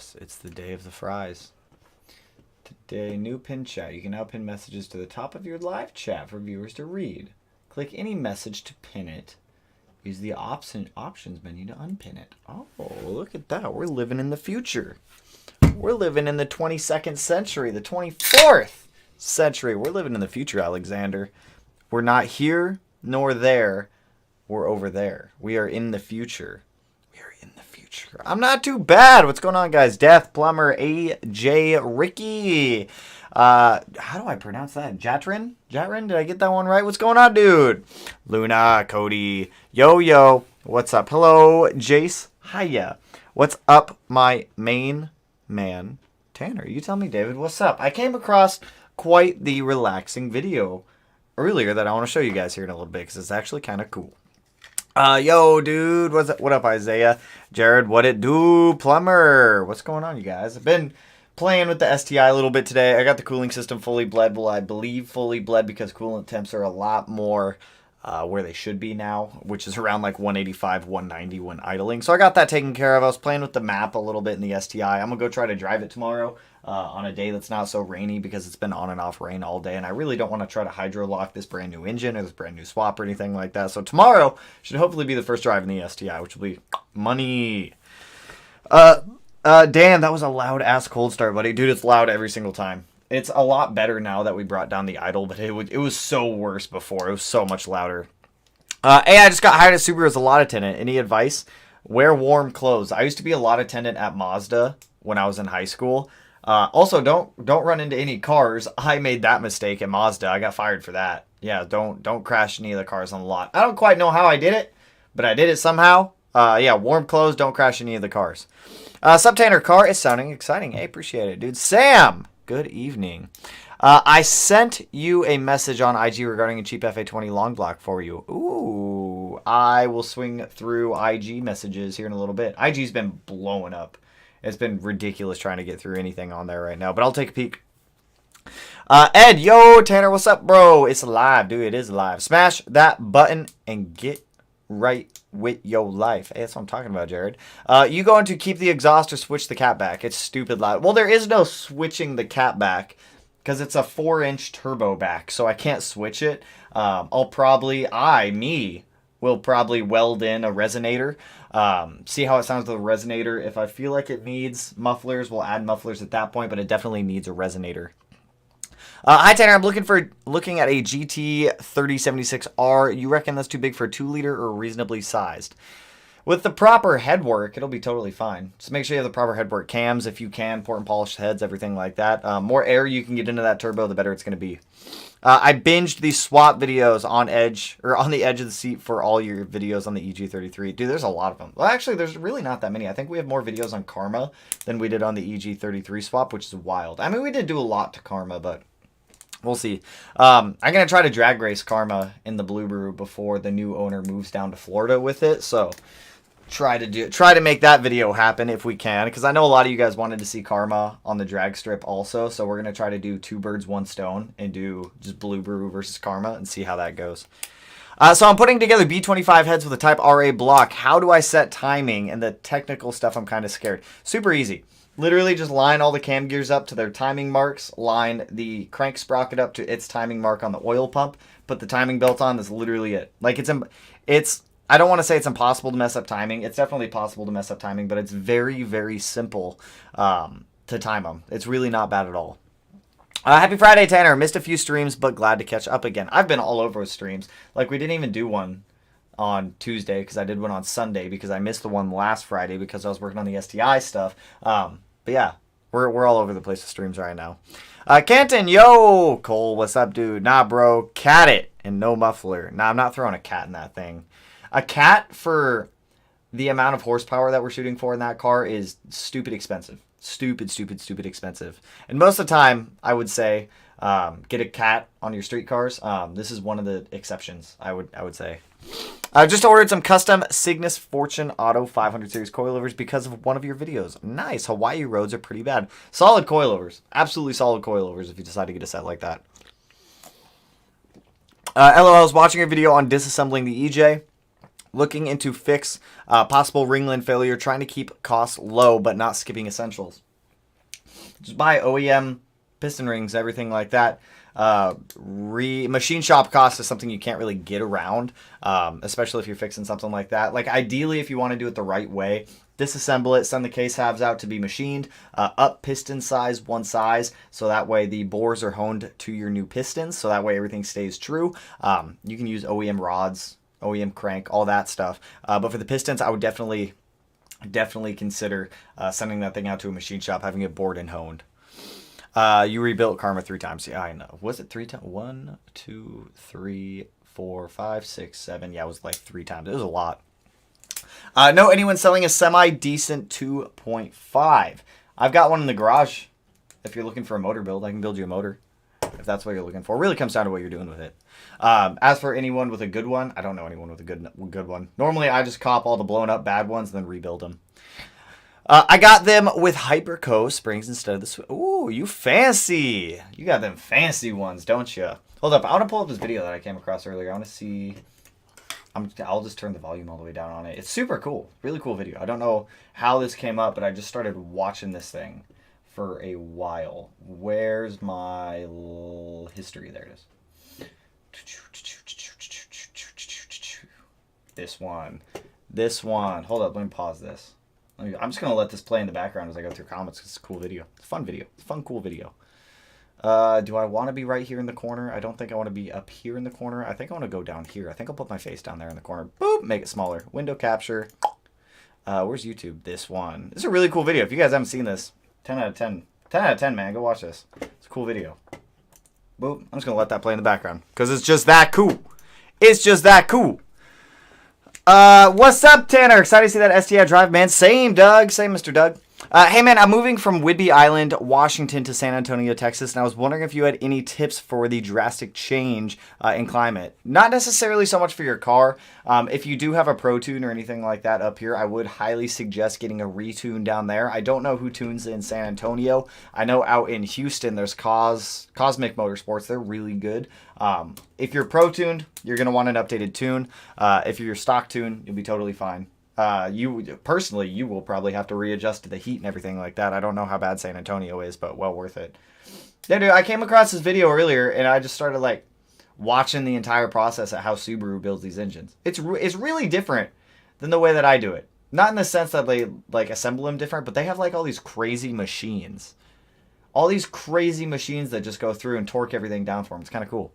goodness, it's the day of the fries. Today, new pin chat. You can now pin messages to the top of your live chat for viewers to read. Click any message to pin it. Use the options menu to unpin it. Oh, look at that. We're living in the future. We're living in the 22nd century, the 24th century. We're living in the future, Alexander. We're not here nor there. We're over there. We are in the future. We are in the future. I'm not too bad. What's going on, guys? Death, Plumber, AJ, Ricky. How do I pronounce that? Jatrin? Jatrin? Did I get that one right? What's going on, dude? Luna, Cody, Yo. What's up? Hello, Jace. Hiya. What's up, my main man, Tanner? You tell me, David. What's up? I came across quite the relaxing video earlier that I want to show you guys here in a little bit because it's actually kind of cool. Yo, dude. What up, Isaiah? Jared, what it do? Plumber. What's going on, you guys? I've been playing with the STI a little bit today. I got the cooling system fully bled. Well, I believe fully bled because coolant temps are a lot more where they should be now, which is around like 185, 190 when idling. So I got that taken care of. I was playing with the map a little bit in the STI. I'm going to go try to drive it tomorrow on a day that's not so rainy because it's been on and off rain all day. And I really don't want to try to hydro lock this brand new engine or this brand new swap or anything like that. So tomorrow should hopefully be the first drive in the STI, which will be money. Dan, that was a loud ass cold start, buddy. Dude, it's loud every single time. It's a lot better now that we brought down the idle, but it was so worse before. It was so much louder. Hey, I just got hired at Subaru as a lot attendant. Any advice? Wear warm clothes. I used to be a lot attendant at Mazda when I was in high school. Also, don't run into any cars. I made that mistake at Mazda. I got fired for that. Yeah, don't crash any of the cars on the lot. I don't quite know how I did it, but I did it somehow. Yeah, warm clothes. Don't crash any of the cars. Subtanner car is sounding exciting. Hey, appreciate it, dude. Sam, good evening. I sent you a message on IG regarding a cheap FA20 long block for you. Ooh, I will swing through IG messages here in a little bit. IG's been blowing up. It's been ridiculous trying to get through anything on there right now, but I'll take a peek. Ed, yo, Tanner, what's up, bro? It's live, dude. It is live. Smash that button and get right with your life. Hey, that's what I'm talking about, Jared. You going to keep the exhaust or switch the cap back? It's stupid loud. Well, there is no switching the cap back because it's a 4-inch turbo back, so I can't switch it. Will probably weld in a resonator. See how it sounds with a resonator. If I feel like it needs mufflers, we'll add mufflers at that point, but it definitely needs a resonator. Hi, Tanner. I'm looking at a GT 3076R. You reckon that's too big for a 2-liter or reasonably sized? With the proper headwork, it'll be totally fine. Just make sure you have the proper headwork. Cams, if you can, port and polished heads, everything like that. More air you can get into that turbo, the better it's going to be. I binged these swap videos on the edge of the seat for all your videos on the EG33. Dude, there's a lot of them. Well, actually, there's really not that many. I think we have more videos on Karma than we did on the EG33 swap, which is wild. I mean, we did do a lot to Karma, but we'll see. I'm going to try to drag race Karma in the Blue Brew before the new owner moves down to Florida with it. So try to make that video happen if we can, because I know a lot of you guys wanted to see Karma on the drag strip also. So we're going to try to do 2 birds, 1 stone and do just Blue Brew versus Karma and see how that goes. So I'm putting together B25 heads with a Type RA block. How do I set timing? And the technical stuff, I'm kind of scared. Super easy. Literally just line all the cam gears up to their timing marks, line the crank sprocket up to its timing mark on the oil pump, put the timing belt on. That's literally it. Like it's I don't want to say it's impossible to mess up timing. It's definitely possible to mess up timing, but it's very, very simple to time them. It's really not bad at all. Happy Friday, Tanner. Missed a few streams, but glad to catch up again. I've been all over with streams. Like, we didn't even do one on Tuesday because I did one on Sunday because I missed the one last Friday because I was working on the STI stuff. But yeah, we're all over the place with streams right now. Canton, yo! Cole, what's up, dude? Nah, bro. Cat it and no muffler. Nah, I'm not throwing a cat in that thing. A cat for the amount of horsepower that we're shooting for in that car is stupid expensive. Stupid expensive. And most of the time, I would say, get a cat on your street cars. This is one of the exceptions, I would say. I just ordered some custom Cygnus Fortune Auto 500 series coilovers because of one of your videos. Nice. Hawaii roads are pretty bad. Solid coilovers. Absolutely solid coilovers if you decide to get a set like that. LOL, I was watching a video on disassembling the EJ. Looking into fix possible ringland failure, trying to keep costs low but not skipping essentials. Just buy OEM piston rings, everything like that. Machine shop cost is something you can't really get around, especially if you're fixing something like that. Like ideally, if you want to do it the right way, disassemble it, send the case halves out to be machined, up piston size 1 size, so that way the bores are honed to your new pistons, so that way everything stays true. You can use OEM rods, OEM crank, all that stuff. But for the pistons, I would definitely consider sending that thing out to a machine shop, having it bored and honed. You rebuilt Karma 3 times. Yeah, I know. Was it 3 times? 1, 2, 3, 4, 5, 6, 7. Yeah, it was like 3 times. It was a lot. Know anyone selling a semi-decent 2.5? I've got one in the garage. If you're looking for a motor build, I can build you a motor. If that's what you're looking for. It really comes down to what you're doing with it. As for anyone with a good one, I don't know anyone with a good one. Normally, I just cop all the blown up bad ones and then rebuild them. I got them with Hyperco springs instead of the... Ooh, you fancy. You got them fancy ones, don't you? Hold up. I want to pull up this video that I came across earlier. I want to see... I'll just turn the volume all the way down on it. It's super cool. Really cool video. I don't know how this came up, but I just started watching this thing for a while. Where's my history? There it is. This one. Hold up. Let me pause this. I'm just going to let this play in the background as I go through comments. It's a cool video. It's a fun video. It's a fun, cool video. Do I want to be right here in the corner? I don't think I want to be up here in the corner. I think I want to go down here. I think I'll put my face down there in the corner. Boop! Make it smaller. Window capture. Where's YouTube? This one. This is a really cool video. If you guys haven't seen this, 10 out of 10. 10 out of 10, man. Go watch this. It's a cool video. Boop. I'm just going to let that play in the background because it's just that cool. It's just that cool. What's up, Tanner? Excited to see that STI drive, man. Same, Doug. Same, Mr. Doug. Hey, man, I'm moving from Whidbey Island, Washington to San Antonio, Texas, and I was wondering if you had any tips for the drastic change in climate. Not necessarily so much for your car. If you do have a Pro Tune or anything like that up here, I would highly suggest getting a retune down there. I don't know who tunes in San Antonio. I know out in Houston, there's Cosmic Motorsports. They're really good. If you're Pro Tuned, you're going to want an updated tune. If you're stock tune, you'll be totally fine. You will probably have to readjust to the heat and everything like that. I don't know how bad San Antonio is, but well worth it. Yeah, dude, I came across this video earlier, and I just started, like, watching the entire process at how Subaru builds these engines. It's really different than the way that I do it. Not in the sense that they, like, assemble them different, but they have, like, all these crazy machines. All these crazy machines that just go through and torque everything down for them. It's kind of cool.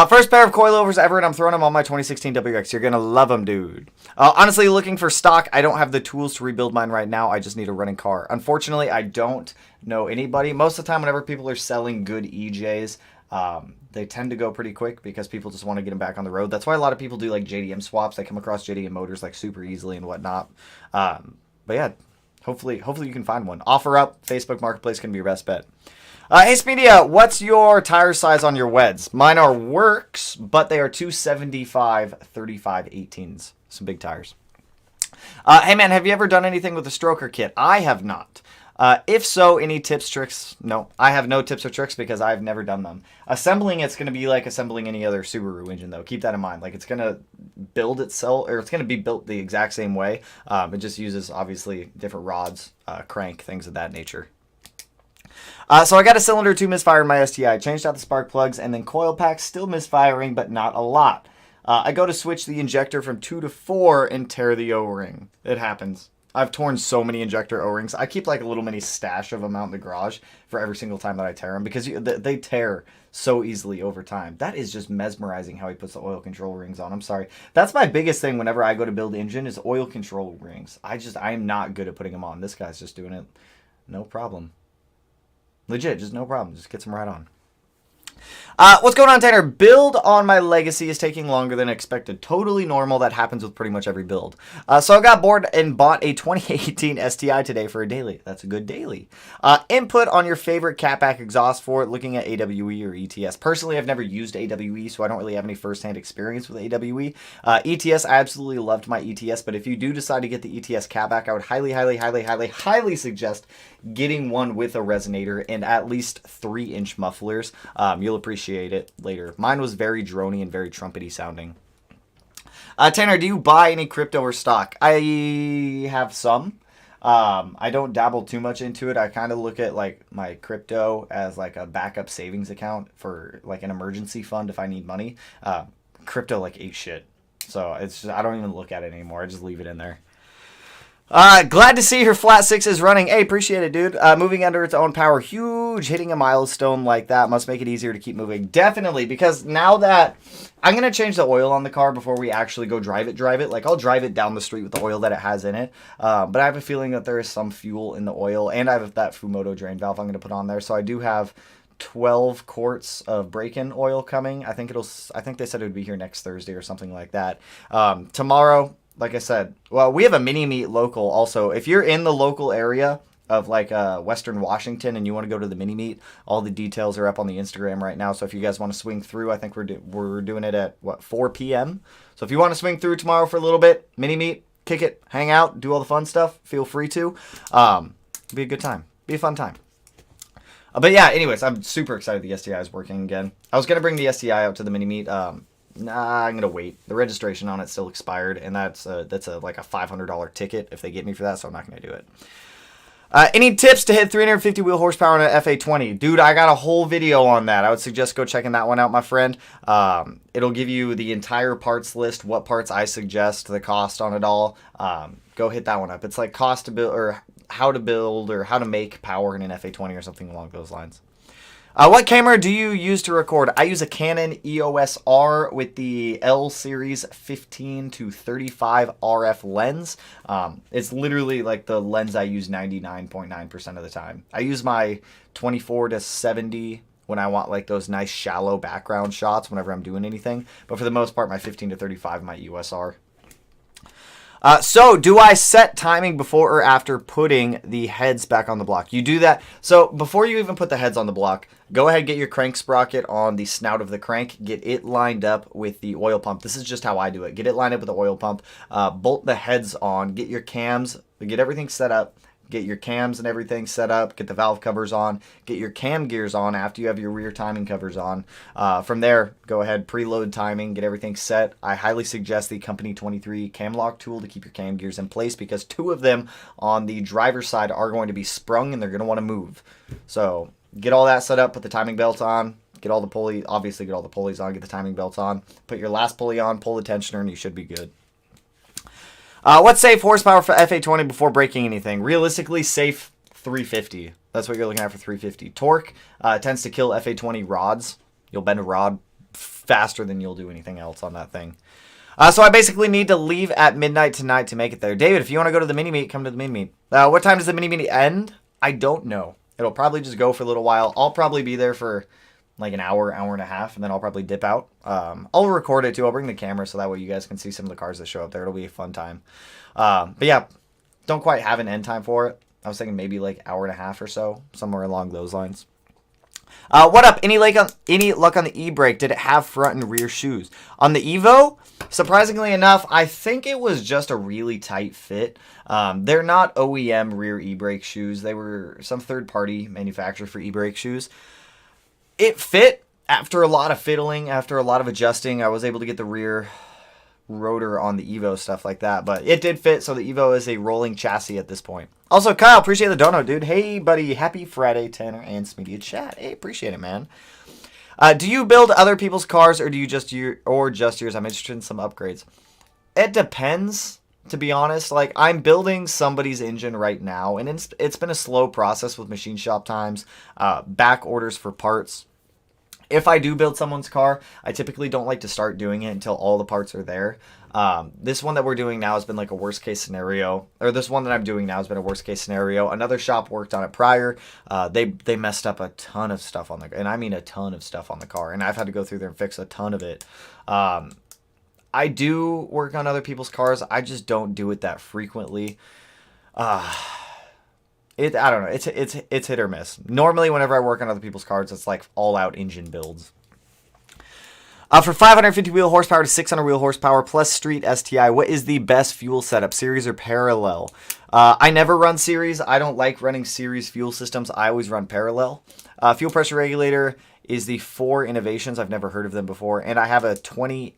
First pair of coilovers ever, and I'm throwing them on my 2016 WX. You're going to love them, dude. Honestly, looking for stock, I don't have the tools to rebuild mine right now. I just need a running car. Unfortunately, I don't know anybody. Most of the time, whenever people are selling good EJs, they tend to go pretty quick because people just want to get them back on the road. That's why a lot of people do like JDM swaps. They come across JDM motors like super easily and whatnot. But yeah, hopefully you can find one. Offer up, Facebook Marketplace can be your best bet. Hey, Speedia, what's your tire size on your Weds? Mine are Works, but they are 275 35 18s. Some big tires. Hey, man, have you ever done anything with a stroker kit? I have not. If so, any tips, tricks? No, I have no tips or tricks because I've never done them. Assembling it's going to be like assembling any other Subaru engine, though. Keep that in mind. Like, it's going to build itself, or it's going to be built the exact same way. It just uses, obviously, different rods, crank, things of that nature. So I got a cylinder 2 misfire in my STI. Changed out the spark plugs and then coil packs. Still misfiring, but not a lot. I go to switch the injector from 2 to 4 and tear the O-ring. It happens. I've torn so many injector O-rings. I keep like a little mini stash of them out in the garage for every single time that I tear them because they tear so easily over time. That is just mesmerizing how he puts the oil control rings on. I'm sorry. That's my biggest thing whenever I go to build engine is oil control rings. I am not good at putting them on. This guy's just doing it. No problem. Legit, just no problem. Just gets them right on. What's going on, Tanner? Build on my Legacy is taking longer than expected. Totally normal. That happens with pretty much every build. So I got bored and bought a 2018 STI today for a daily. That's a good daily. Input on your favorite catback exhaust for it, looking at AWE or ETS. Personally, I've never used AWE, so I don't really have any first-hand experience with AWE. ETS, I absolutely loved my ETS, but if you do decide to get the ETS catback, I would highly suggest getting one with a resonator and at least 3-inch mufflers. You'll appreciate it later. Mine was very drony and very trumpety sounding. Tanner, do you buy any crypto or stock? I have some. I don't dabble too much into it. I kind of look at like my crypto as like a backup savings account for like an emergency fund if I need money. Crypto like ate shit. So it's just, I don't even look at it anymore. I just leave it in there. Glad to see her flat six is running. Hey, appreciate it, dude. Moving under its own power. Huge. Hitting a milestone like that must make it easier to keep moving. Definitely, because now that I'm going to change the oil on the car before we actually go drive it. Like, I'll drive it down the street with the oil that it has in it. But I have a feeling that there is some fuel in the oil. And I have that Fumoto drain valve I'm going to put on there. So I do have 12 quarts of break-in oil coming. I think they said it would be here next Thursday or something like that. Tomorrow, like I said, well, we have a mini meet local also. If you're in the local area of like Western Washington and you want to go to the mini meet, all the details are up on the Instagram right now. So if you guys want to swing through, I think we're doing it at 4 p.m. So if you want to swing through tomorrow for a little bit, mini meet, kick it, hang out, do all the fun stuff, feel free to. Be a good time. Be a fun time. But yeah, anyways, I'm super excited the STI is working again. I was going to bring the STI out to the mini meet. Nah, I'm going to wait. The registration on it still expired, and that's like a $500 ticket if they get me for that, so I'm not going to do it. Any tips to hit 350 wheel horsepower on an FA20? Dude, I got a whole video on that. I would suggest go checking that one out, my friend. It'll give you the entire parts list, what parts I suggest, the cost on it all. Go hit that one up. It's like cost to build, or how to build, or how to make power in an FA20 or something along those lines. What camera do you use to record? I use a Canon EOS R with the L series 15 to 35 RF lens. It's literally like the lens I use 99.9% of the time. I use my 24 to 70 when I want like those nice shallow background shots whenever I'm doing anything. But for the most part, my 15 to 35, my EOS R. So, do I set timing before or after putting the heads back on the block? You do that. So, before you even put the heads on the block, go ahead and get your crank sprocket on the snout of the crank. Get it lined up with the oil pump. This is just how I do it. Get it lined up with the oil pump. Bolt the heads on. Get your cams. Get everything set up. Get your cams and everything set up. Get the valve covers on. Get your cam gears on after you have your rear timing covers on. From there, go ahead, preload timing, get everything set. I highly suggest the Company 23 cam lock tool to keep your cam gears in place because 2 of them on the driver's side are going to be sprung and they're going to want to move. So get all that set up, put the timing belt on, get all the pulleys, obviously get all the pulleys on, get the timing belts on, put your last pulley on, pull the tensioner, and you should be good. What's safe horsepower for FA20 before breaking anything? Realistically, safe 350. That's what you're looking at for 350. Torque tends to kill FA20 rods. You'll bend a rod faster than you'll do anything else on that thing. So I basically need to leave at midnight tonight to make it there. David, if you want to go to the mini-meet, come to the mini-meet. What time does the mini-meet end? I don't know. It'll probably just go for a little while. I'll probably be there for like an hour, hour and a half, and then I'll probably dip out. I'll record it too. I'll bring the camera so that way you guys can see some of the cars that show up there. It'll be a fun time. But yeah, don't quite have an end time for it. I was thinking maybe like hour and a half or so, somewhere along those lines. What up? Any luck on the e-brake? Did it have front and rear shoes? On the Evo, surprisingly enough, I think it was just a really tight fit. They're not OEM rear e-brake shoes. They were some third-party manufacturer for e-brake shoes. It fit after a lot of fiddling, after a lot of adjusting. I was able to get the rear rotor on the Evo, stuff like that. But it did fit, so the Evo is a rolling chassis at this point. Also, Kyle, appreciate the dono, dude. Hey, buddy. Happy Friday, Tanner and Smedia Chat. Hey, appreciate it, man. Do you build other people's cars, or do you just yours? I'm interested in some upgrades. It depends, to be honest. Like, I'm building somebody's engine right now, and it's been a slow process with machine shop times, back orders for parts. If I do build someone's car, I typically don't like to start doing it until all the parts are there. This one that we're doing now has been like a worst case scenario, or this one that I'm doing now has been a worst case scenario. Another shop worked on it prior. They messed up a ton of stuff on the, and I mean a ton of stuff on the car, and I've had to go through there and fix a ton of it. I do work on other people's cars. I just don't do it that frequently. I don't know. It's hit or miss. Normally, whenever I work on other people's cars, it's like all-out engine builds. For 550 wheel horsepower to 600 wheel horsepower plus street STI, what is the best fuel setup, series or parallel? I never run series. I don't like running series fuel systems. I always run parallel. Fuel pressure regulator is the 4 Innovations. I've never heard of them before. And I have a 20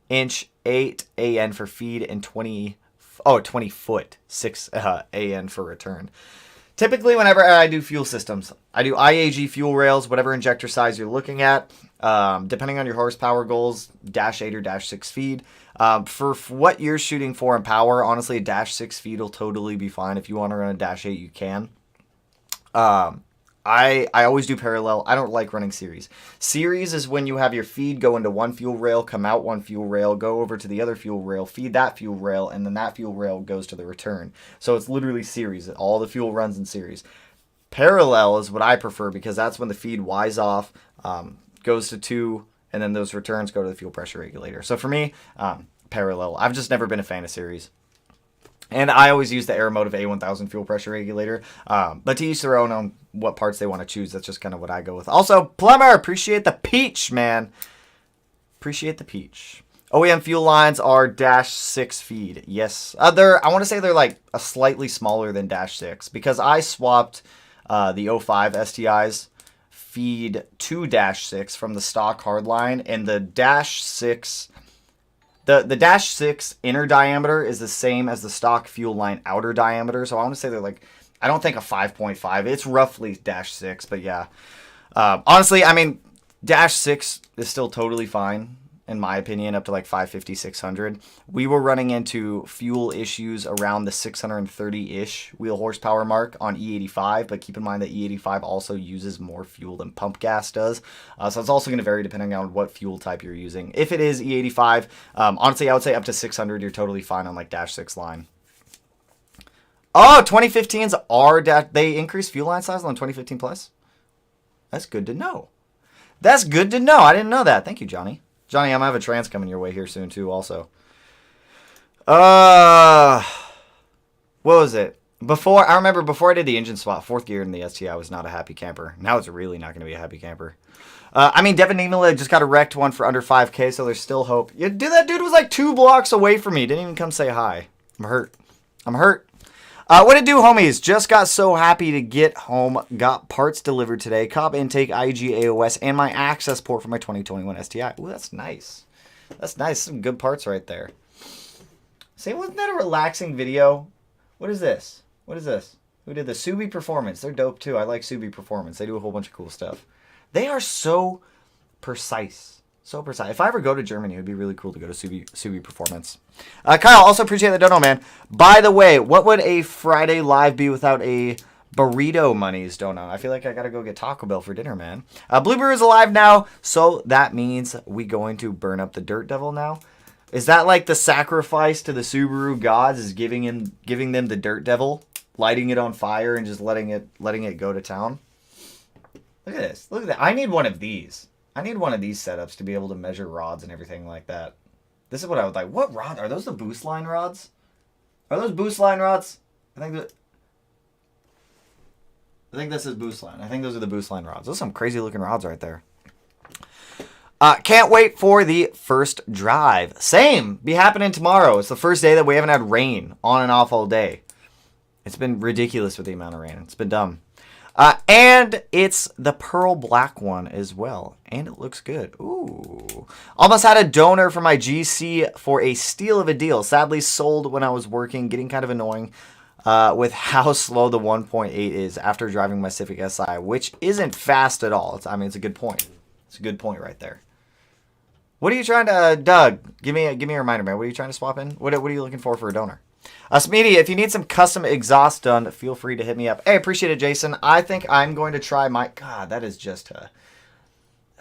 inch 8 AN for feed and 20 foot 6 AN for return. Typically, whenever I do fuel systems, I do IAG fuel rails, whatever injector size you're looking at. Depending on your horsepower goals, -8 or -6 feed. For what you're shooting for in power, honestly, a -6 feed will totally be fine. If you want to run a -8, you can. I always do parallel. I don't like running series. Series is when you have your feed go into one fuel rail, come out one fuel rail, go over to the other fuel rail, feed that fuel rail, and then that fuel rail goes to the return. So it's literally series. All the fuel runs in series. Parallel is what I prefer because that's when the feed Y's off, goes to 2, and then those returns go to the fuel pressure regulator. So for me, parallel. I've just never been a fan of series. And I always use the Aeromotive A1000 fuel pressure regulator. But to each their own on what parts they want to choose. That's just kind of what I go with. Also, Plumber, appreciate the peach, man. Appreciate the peach. OEM fuel lines are -6 feed. Yes. I want to say they're like a slightly smaller than -6 because I swapped the 05 STIs feed to -6 from the stock hardline, and the -6... The -6 inner diameter is the same as the stock fuel line outer diameter. So I want to say they're like, I don't think a 5.5. It's roughly -6, but yeah. Honestly, I mean, -6 is still totally fine, in my opinion, up to like 550, 600. We were running into fuel issues around the 630-ish wheel horsepower mark on E85, but keep in mind that E85 also uses more fuel than pump gas does. So it's also going to vary depending on what fuel type you're using. If it is E85, honestly, I would say up to 600, you're totally fine on like -6 line. Oh, 2015s are, they increased fuel line size on 2015 plus? That's good to know. That's good to know. I didn't know that. Thank you, Johnny. Johnny, I'm going to have a trans coming your way here soon, too, also. What was it? I remember before I did the engine swap, 4th gear in the STI, I was not a happy camper. Now it's really not going to be a happy camper. I mean, Devin Nealon just got a wrecked one for under 5K, so there's still hope. That dude was like 2 blocks away from me. Didn't even come say hi. I'm hurt. I'm hurt. What it do, homies? Just got so happy to get home. Got parts delivered today. Cobb intake, IG, AOS, and my access port for my 2021 STI. Ooh, that's nice. That's nice. Some good parts right there. Say, wasn't that a relaxing video? What is this? What is this? Who did the Subi Performance? They're dope too. I like Subi Performance. They do a whole bunch of cool stuff. They are so precise. So precise. If I ever go to Germany, it would be really cool to go to Subi Performance. Kyle, also appreciate the dono, man. By the way, what would a Friday live be without a burrito monies dono? I feel like I got to go get Taco Bell for dinner, man. Bluebird is alive now, so that means we going to burn up the Dirt Devil now. Is that like the sacrifice to the Subaru gods, is giving them the Dirt Devil, lighting it on fire and just letting it go to town? Look at this. Look at that. I need one of these. I need one of these setups to be able to measure rods and everything like that. This is what I would like. What rod? Are those the boost line rods? Are those boost line rods? I think this is boost line. I think those are the boost line rods. Those are some crazy looking rods right there. Can't wait for the first drive. Same. Be happening tomorrow. It's the first day that we haven't had rain on and off all day. It's been ridiculous with the amount of rain. It's been dumb. And it's the pearl black one as well. And it looks good. Ooh. Almost had a donor for my GC for a steal of a deal. Sadly sold when I was working. Getting kind of annoying with how slow the 1.8 is after driving my Civic Si, which isn't fast at all. It's a good point. It's a good point right there. What are you trying to... Doug, give me a reminder, man. What are you trying to swap in? What are you looking for a donor? Smeedy, if you need some custom exhaust done, feel free to hit me up. Hey, appreciate it, Jason. I think I'm going to try my... God, that is just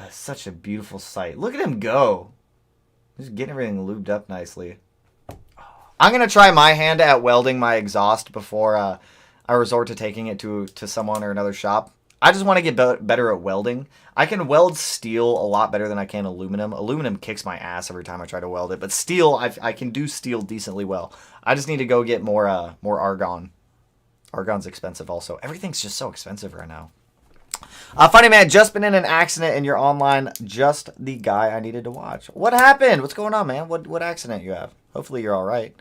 such a beautiful sight. Look at him go. Just getting everything lubed up nicely. I'm going to try my hand at welding my exhaust before I resort to taking it to someone or another shop. I just want to get better at welding. I can weld steel a lot better than I can aluminum. Aluminum kicks my ass every time I try to weld it, but steel, I can do steel decently well. I just need to go get more argon. Argon's expensive also. Everything's just so expensive right now. Funny man, just been in an accident and you're online. Just the guy I needed to watch. What happened? What's going on, man? What accident you have? Hopefully you're all right.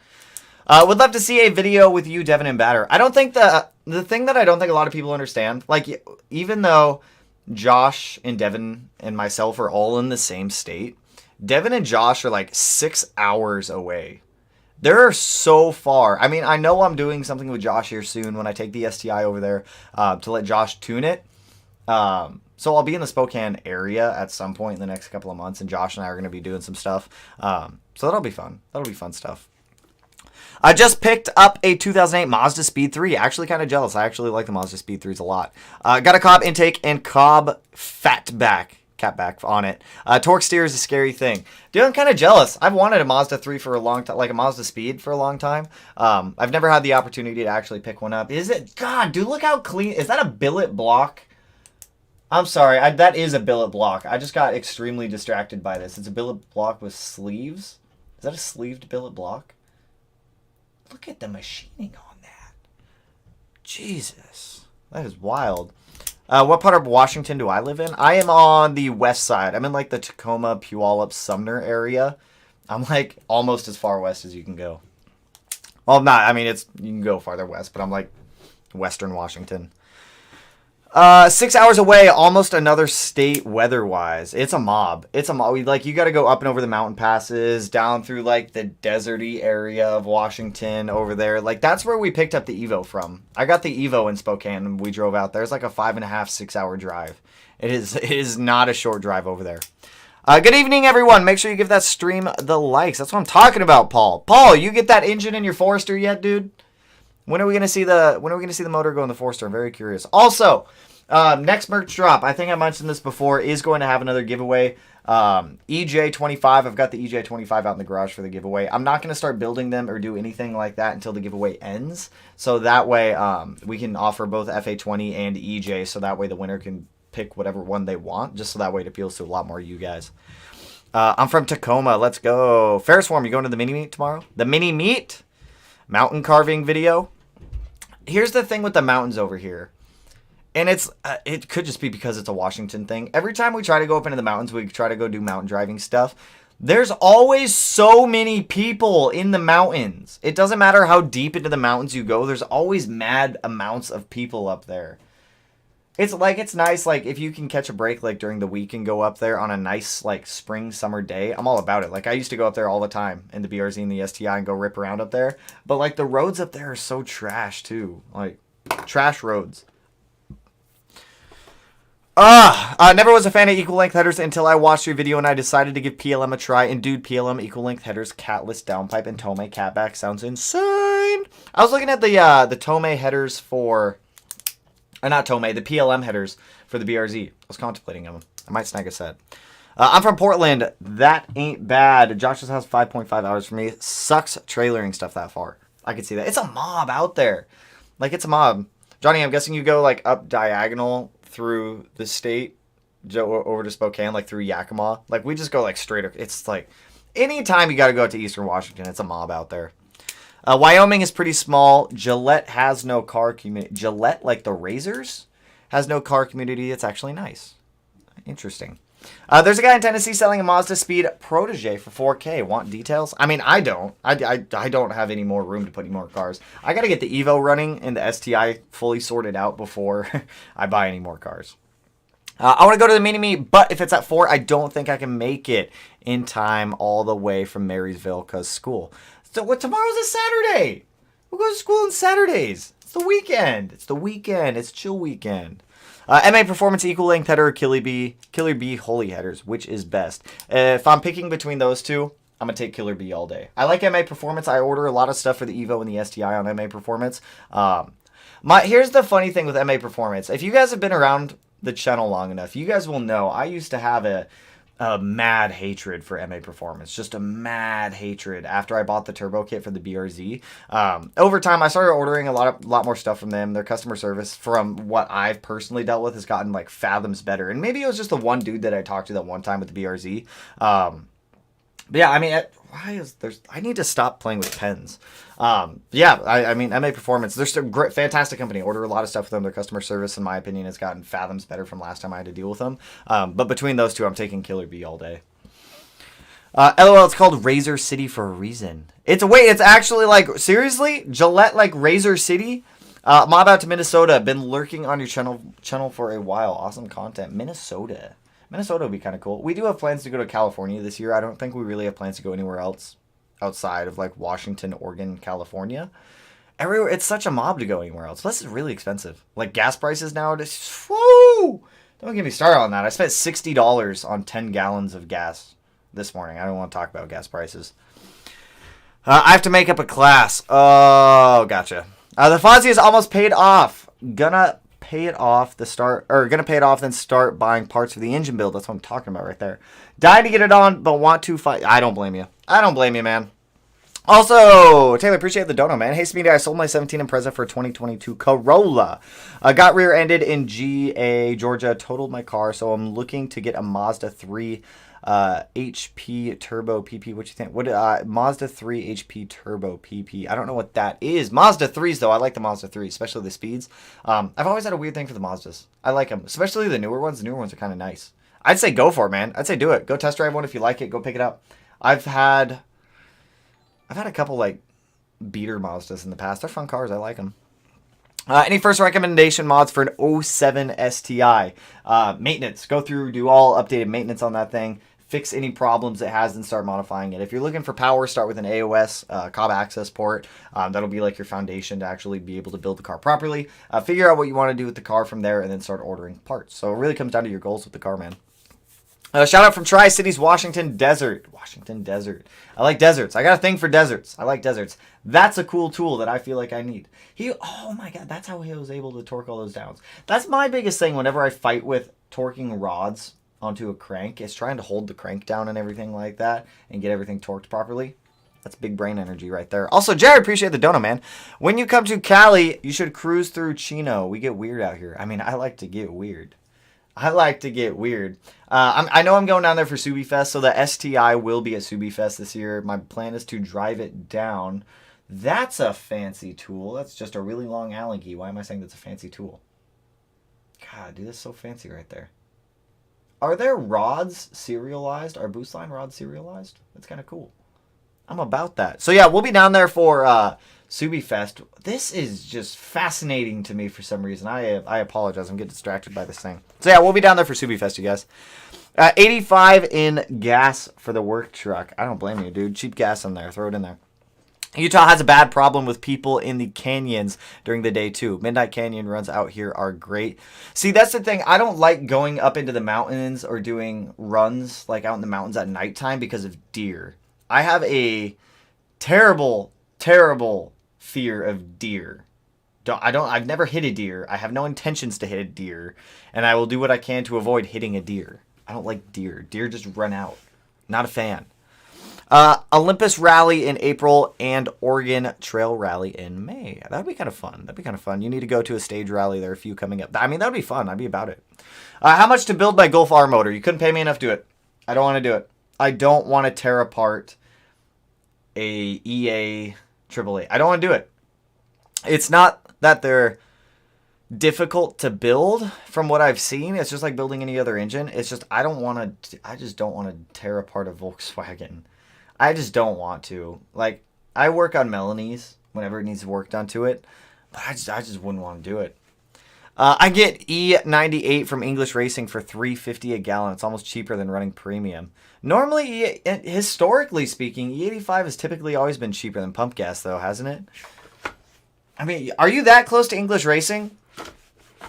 Would love to see a video with you, Devin, and Batter. I don't think the thing that I don't think a lot of people understand, like, even though Josh and Devin and myself are all in the same state, Devin and Josh are like 6 hours away. They're so far. I mean, I know I'm doing something with Josh here soon when I take the STI over there to let Josh tune it. So I'll be in the Spokane area at some point in the next couple of months, and Josh and I are going to be doing some stuff. So that'll be fun. That'll be fun stuff. I just picked up a 2008 Mazdaspeed 3. Actually kind of jealous. I actually like the Mazdaspeed 3s a lot. Got a Cobb intake and Cobb catback on it. Torque steer is a scary thing. Dude, I'm kind of jealous. I've wanted a Mazda 3 for a long time, like a Mazdaspeed for a long time. I've never had the opportunity to actually pick one up. Is it? God, dude, look how clean. Is that a billet block? I'm sorry. that is a billet block. I just got extremely distracted by this. It's a billet block with sleeves. Is that a sleeved billet block? Look at the machining on that. Jesus. That is wild. What part of Washington do I live in? I am on the west side. I'm in like the Tacoma, Puyallup, Sumner area. I'm like almost as far west as you can go. Well, not. I mean, you can go farther west, but I'm like western Washington. 6 hours away, almost another state weather-wise. It's a mob. It's a mob. You got to go up and over the mountain passes, down through, like, the deserty area of Washington over there. Like, that's where we picked up the Evo from. I got the Evo in Spokane, and we drove out there. It's like a 5.5, 6 hour drive. It is not a short drive over there. Good evening, everyone. Make sure you give that stream the likes. That's what I'm talking about, Paul. Paul, you get that engine in your Forester yet, dude? When are we gonna see the motor go in the Forester? I'm very curious. Also, next merch drop, I think I mentioned this before, is going to have another giveaway. EJ25. I've got the EJ25 out in the garage for the giveaway. I'm not gonna start building them or do anything like that until the giveaway ends. So that way, we can offer both FA20 and EJ. So that way the winner can pick whatever one they want. Just so that way it appeals to a lot more of you guys. I'm from Tacoma. Let's go. Ferris Swarm, you going to the mini meet tomorrow? The mini meet? Mountain carving video. Here's the thing with the mountains over here. And it could just be because it's a Washington thing. Every time we try to go up into the mountains, we try to go do mountain driving stuff. There's always so many people in the mountains. It doesn't matter how deep into the mountains you go. There's always mad amounts of people up there. It's nice, like, if you can catch a break, like, during the week and go up there on a nice, like, spring, summer day. I'm all about it. Like, I used to go up there all the time in the BRZ and the STI and go rip around up there. But, like, the roads up there are so trash, too. Like, trash roads. Never was a fan of equal length headers until I watched your video and I decided to give PLM a try. And dude, PLM equal length headers, catless downpipe, and Tomei catback sounds insane. I was looking at the Tomei headers for... not Tomei, the PLM headers for the BRZ. I was contemplating them. I might snag a set. I'm from Portland. That ain't bad. Josh's house, 5.5 hours for me. Sucks trailering stuff that far. I could see that. It's a mob out there. Like, it's a mob. Johnny, I'm guessing you go, like, up diagonal through the state over to Spokane, like, through Yakima. Like, we just go, like, straight. It's, like, anytime you got to go to Eastern Washington, it's a mob out there. Wyoming is pretty small. Gillette has no car community. Gillette, like the razors, has no car community. It's actually nice. Interesting. There's a guy in Tennessee selling a Mazdaspeed Protege for $4K. Want details? I mean, I don't. I don't have any more room to put any more cars. I got to get the Evo running and the STI fully sorted out before I buy any more cars. I want to go to the mini-meet, but if it's at 4, I don't think I can make it in time all the way from Marysville because school. So tomorrow's a Saturday. We'll go to school on Saturdays. It's the weekend. It's chill weekend. MA Performance Equal Length Header or Killer B Holy Headers. Which is best? If I'm picking between those two, I'm going to take Killer B all day. I like MA Performance. I order a lot of stuff for the Evo and the STI on MA Performance. Here's the funny thing with MA Performance. If you guys have been around the channel long enough, you guys will know I used to have a mad hatred for MA Performance. Just a mad hatred after I bought the turbo kit for the BRZ. Over time, I started ordering a lot more stuff from them. Their customer service, from what I've personally dealt with, has gotten like fathoms better. And maybe it was just the one dude that I talked to that one time with the BRZ. But yeah, I mean, I need to stop playing with pens. I mean, MA Performance, they're still great, fantastic company. Order a lot of stuff with them. Their customer service, in my opinion, has gotten fathoms better from last time I had to deal with them. But between those two, I'm taking Killer B all day. LOL, it's called Razor City for a reason. It's actually like, seriously? Gillette, like Razor City? Mob out to Minnesota. Been lurking on your channel for a while. Awesome content. Minnesota. Minnesota would be kind of cool. We do have plans to go to California this year. I don't think we really have plans to go anywhere else outside of like Washington, Oregon, California. Everywhere, it's such a mob to go anywhere else. Plus, it's really expensive. Like gas prices nowadays. Woo! Don't get me started on that. I spent $60 on 10 gallons of gas this morning. I don't want to talk about gas prices. I have to make up a class. Oh, gotcha. The Fozzie is almost paid off. Gonna pay it off then start buying parts for the engine build. That's what I'm talking about right there. Dying to get it on, but want to fight. I don't blame you. I don't blame you, man. Also, Taylor, appreciate the dono, man. Hey, Speedy, I sold my 17 Impreza for 2022 Corolla. Got rear-ended in GA, Georgia. Totaled my car, so I'm looking to get a Mazda 3 HP Turbo PP. What you think? Mazda 3 HP Turbo PP. I don't know what that is. Mazda 3s, though. I like the Mazda 3, especially the speeds. I've always had a weird thing for the Mazdas. I like them, especially the newer ones. The newer ones are kind of nice. I'd say go for it, man. I'd say do it. Go test drive one if you like it. Go pick it up. I've had a couple like beater Mazdas in the past. They're fun cars. I like them. Any first recommendation mods for an 07 STI? Maintenance. Go through, do all updated maintenance on that thing. Fix any problems it has and start modifying it. If you're looking for power, start with an AOS cob access port. That'll be like your foundation to actually be able to build the car properly. Figure out what you want to do with the car from there and then start ordering parts. So it really comes down to your goals with the car, man. Shout out from Tri-Cities, Washington Desert. Washington Desert. I like deserts. I got a thing for deserts. I like deserts. That's a cool tool that I feel like I need. Oh my god, that's how he was able to torque all those downs. That's my biggest thing whenever I fight with torquing rods onto a crank, is trying to hold the crank down and everything like that and get everything torqued properly. That's big brain energy right there. Also, Jared, appreciate the dono, man. When you come to Cali, you should cruise through Chino. We get weird out here. I mean, I like to get weird. I know I'm going down there for Subi Fest, so the STI will be at Subi Fest this year. My plan is to drive it down. That's a fancy tool. That's just a really long Allen key. Why am I saying that's a fancy tool? God, dude, that's so fancy right there. Are there rods serialized? Are boost line rods serialized? That's kind of cool. I'm about that. So yeah, we'll be down there for Subi Fest. This is just fascinating to me for some reason. I apologize. I'm getting distracted by this thing. So yeah, we'll be down there for Subi Fest, you guys. 85 in gas for the work truck. I don't blame you, dude. Cheap gas in there. Throw it in there. Utah has a bad problem with people in the canyons during the day, too. Midnight Canyon runs out here are great. See, that's the thing. I don't like going up into the mountains or doing runs like out in the mountains at nighttime because of deer. I have a terrible, terrible fear of deer. I've never hit a deer. I have no intentions to hit a deer. And I will do what I can to avoid hitting a deer. I don't like deer. Deer just run out. Not a fan. Olympus Rally in April and Oregon Trail Rally in May. That'd be kind of fun. You need to go to a stage rally. There are a few coming up. I mean, that'd be fun. I'd be about it. How much to build my Golf R motor? You couldn't pay me enough to do it. I don't want to do it. I don't want to tear apart a EA AAA. I don't want to do it. It's not that they're difficult to build from what I've seen. It's just like building any other engine. It's just I just don't want to tear apart a Volkswagen. I just don't want to. Like, I work on Melanie's whenever it needs work done to it, but I just wouldn't want to do it. I get E98 from English Racing for $3.50 a gallon. It's almost cheaper than running premium. Normally, historically speaking, E85 has typically always been cheaper than pump gas, though, hasn't it? I mean, are you that close to English Racing,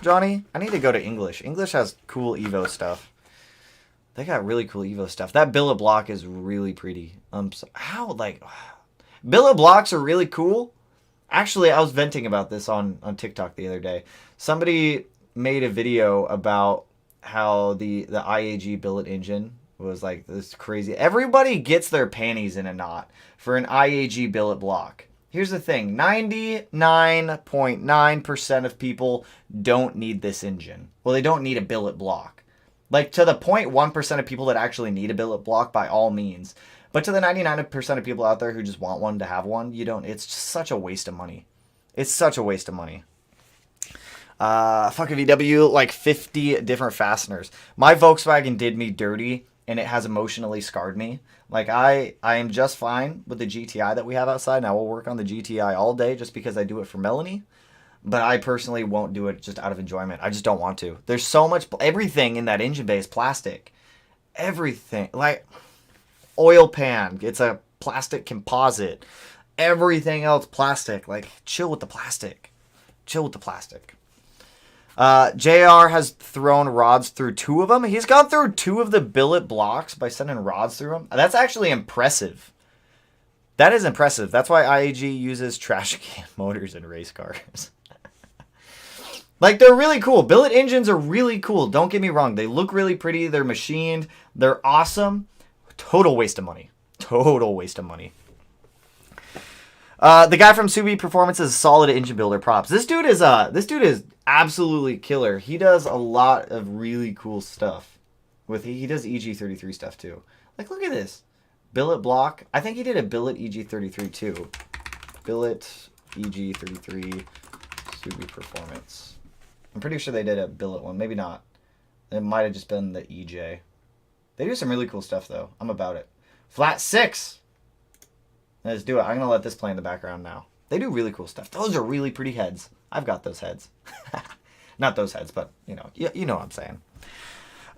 Johnny? I need to go to English. English has cool Evo stuff. They got really cool Evo stuff. That billet block is really pretty. Billet blocks are really cool. Actually, I was venting about this on TikTok the other day. Somebody made a video about how the IAG billet engine was like this crazy. Everybody gets their panties in a knot for an IAG billet block. Here's the thing. 99.9% of people don't need this engine. Well, they don't need a billet block. Like, to the 0.1% of people that actually need a billet block, by all means. But to the 99% of people out there who just want one to have one, you don't. It's just such a waste of money. It's such a waste of money. Fuck a VW, like 50 different fasteners. My Volkswagen did me dirty, and it has emotionally scarred me. Like, I am just fine with the GTI that we have outside. Now, we'll work on the GTI all day just because I do it for Melanie. But I personally won't do it just out of enjoyment. I just don't want to. There's so much, everything in that engine bay is plastic. everything. Like, oil pan, it's a plastic composite. Everything else plastic. Like, chill with the plastic. Chill with the plastic. JR has thrown rods through 2 of them. He's gone through 2 of the billet blocks by sending rods through them. That's actually impressive. That is impressive. That's why IAG uses trash can motors in race cars. Like, they're really cool. Billet engines are really cool. Don't get me wrong. They look really pretty. They're machined. They're awesome. Total waste of money. Total waste of money. The guy from Subi Performance is a solid engine builder. Props. This dude is absolutely killer. He does a lot of really cool stuff. He does EG33 stuff too. Like, look at this. Billet block. I think he did a Billet EG33 too. Billet EG33 Subi Performance. I'm pretty sure they did a Billet one. Maybe not. It might have just been the EJ. They do some really cool stuff though. I'm about it. Flat 6. Let's do it. I'm going to let this play in the background now. They do really cool stuff. Those are really pretty heads. I've got those heads. Not those heads, but you know what I'm saying.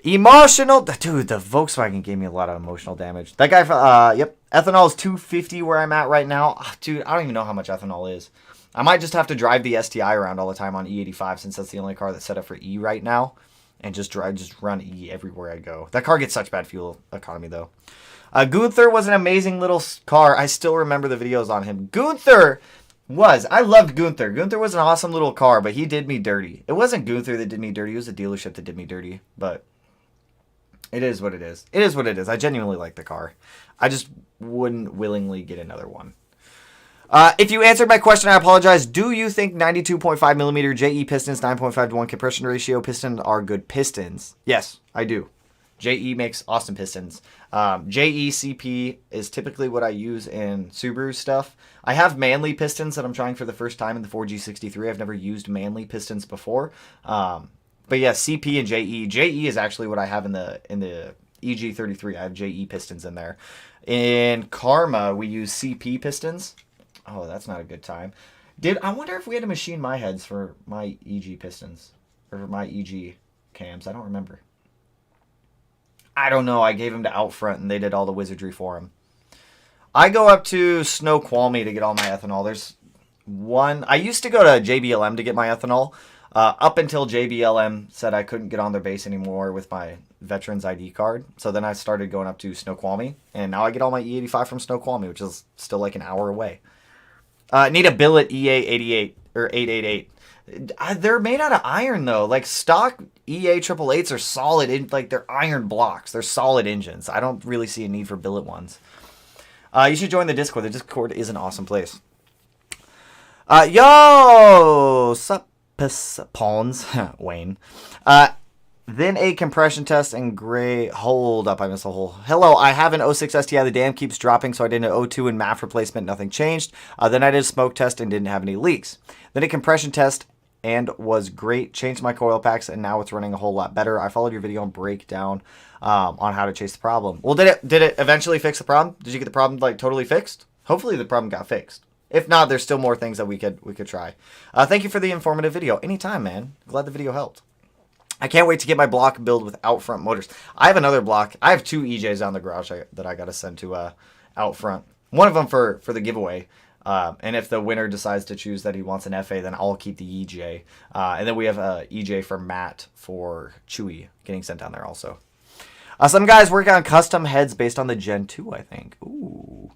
Emotional. Dude, the Volkswagen gave me a lot of emotional damage. That guy, yep. Ethanol is $2.50 where I'm at right now. Dude, I don't even know how much ethanol is. I might just have to drive the STI around all the time on E85 since that's the only car that's set up for E right now. And just run E everywhere I go. That car gets such bad fuel economy though. Gunther was an amazing little car. I still remember the videos on him. I loved Gunther. Gunther was an awesome little car, but he did me dirty. It wasn't Gunther that did me dirty. It was the dealership that did me dirty. But it is what it is. It is what it is. I genuinely like the car. I just wouldn't willingly get another one. If you answered my question, I apologize. Do you think 92.5 millimeter JE pistons, 9.5 to 1 compression ratio pistons are good pistons? Yes, I do. JE makes awesome pistons. JE CP is typically what I use in Subaru stuff. I have Manley pistons that I'm trying for the first time in the 4G63. I've never used Manley pistons before. But yeah, CP and JE. JE is actually what I have in the EG33. I have JE pistons in there. In Karma, we use CP pistons. Oh, that's not a good time. I wonder if we had to machine my heads for my EG pistons or for my EG cams. I don't remember. I don't know. I gave him to Outfront and they did all the wizardry for him. I go up to Snoqualmie to get all my ethanol. There's one. I used to go to JBLM to get my ethanol up until JBLM said I couldn't get on their base anymore with my veteran's ID card. So then I started going up to Snoqualmie and now I get all my E85 from Snoqualmie, which is still like an hour away. Need a Billet EA88 or 888. They're made out of iron though. Like stock EA 888s are solid. They're iron blocks. They're solid engines. I don't really see a need for Billet ones. You should join the Discord. The Discord is an awesome place. Yo, sup, pawns, Wayne. Then a compression test and gray. Hold up, I missed a whole. Hello, I have an 06 STI. The dam keeps dropping, so I did an 02 and MAF replacement. Nothing changed. Then I did a smoke test and didn't have any leaks. Then a compression test and was great. Changed my coil packs, and now it's running a whole lot better. I followed your video on breakdown on how to chase the problem. Well, did it eventually fix the problem? Did you get the problem totally fixed? Hopefully the problem got fixed. If not, there's still more things that we could try. Thank you for the informative video. Anytime, man. Glad the video helped. I can't wait to get my block build with Outfront motors. I have another block. I have 2 EJs down the garage that I got to send to Outfront. One of them for the giveaway. And if the winner decides to choose that he wants an FA, then I'll keep the EJ. And then we have a EJ for Matt for Chewy getting sent down there also. Some guys work on custom heads based on the Gen 2, I think. Ooh.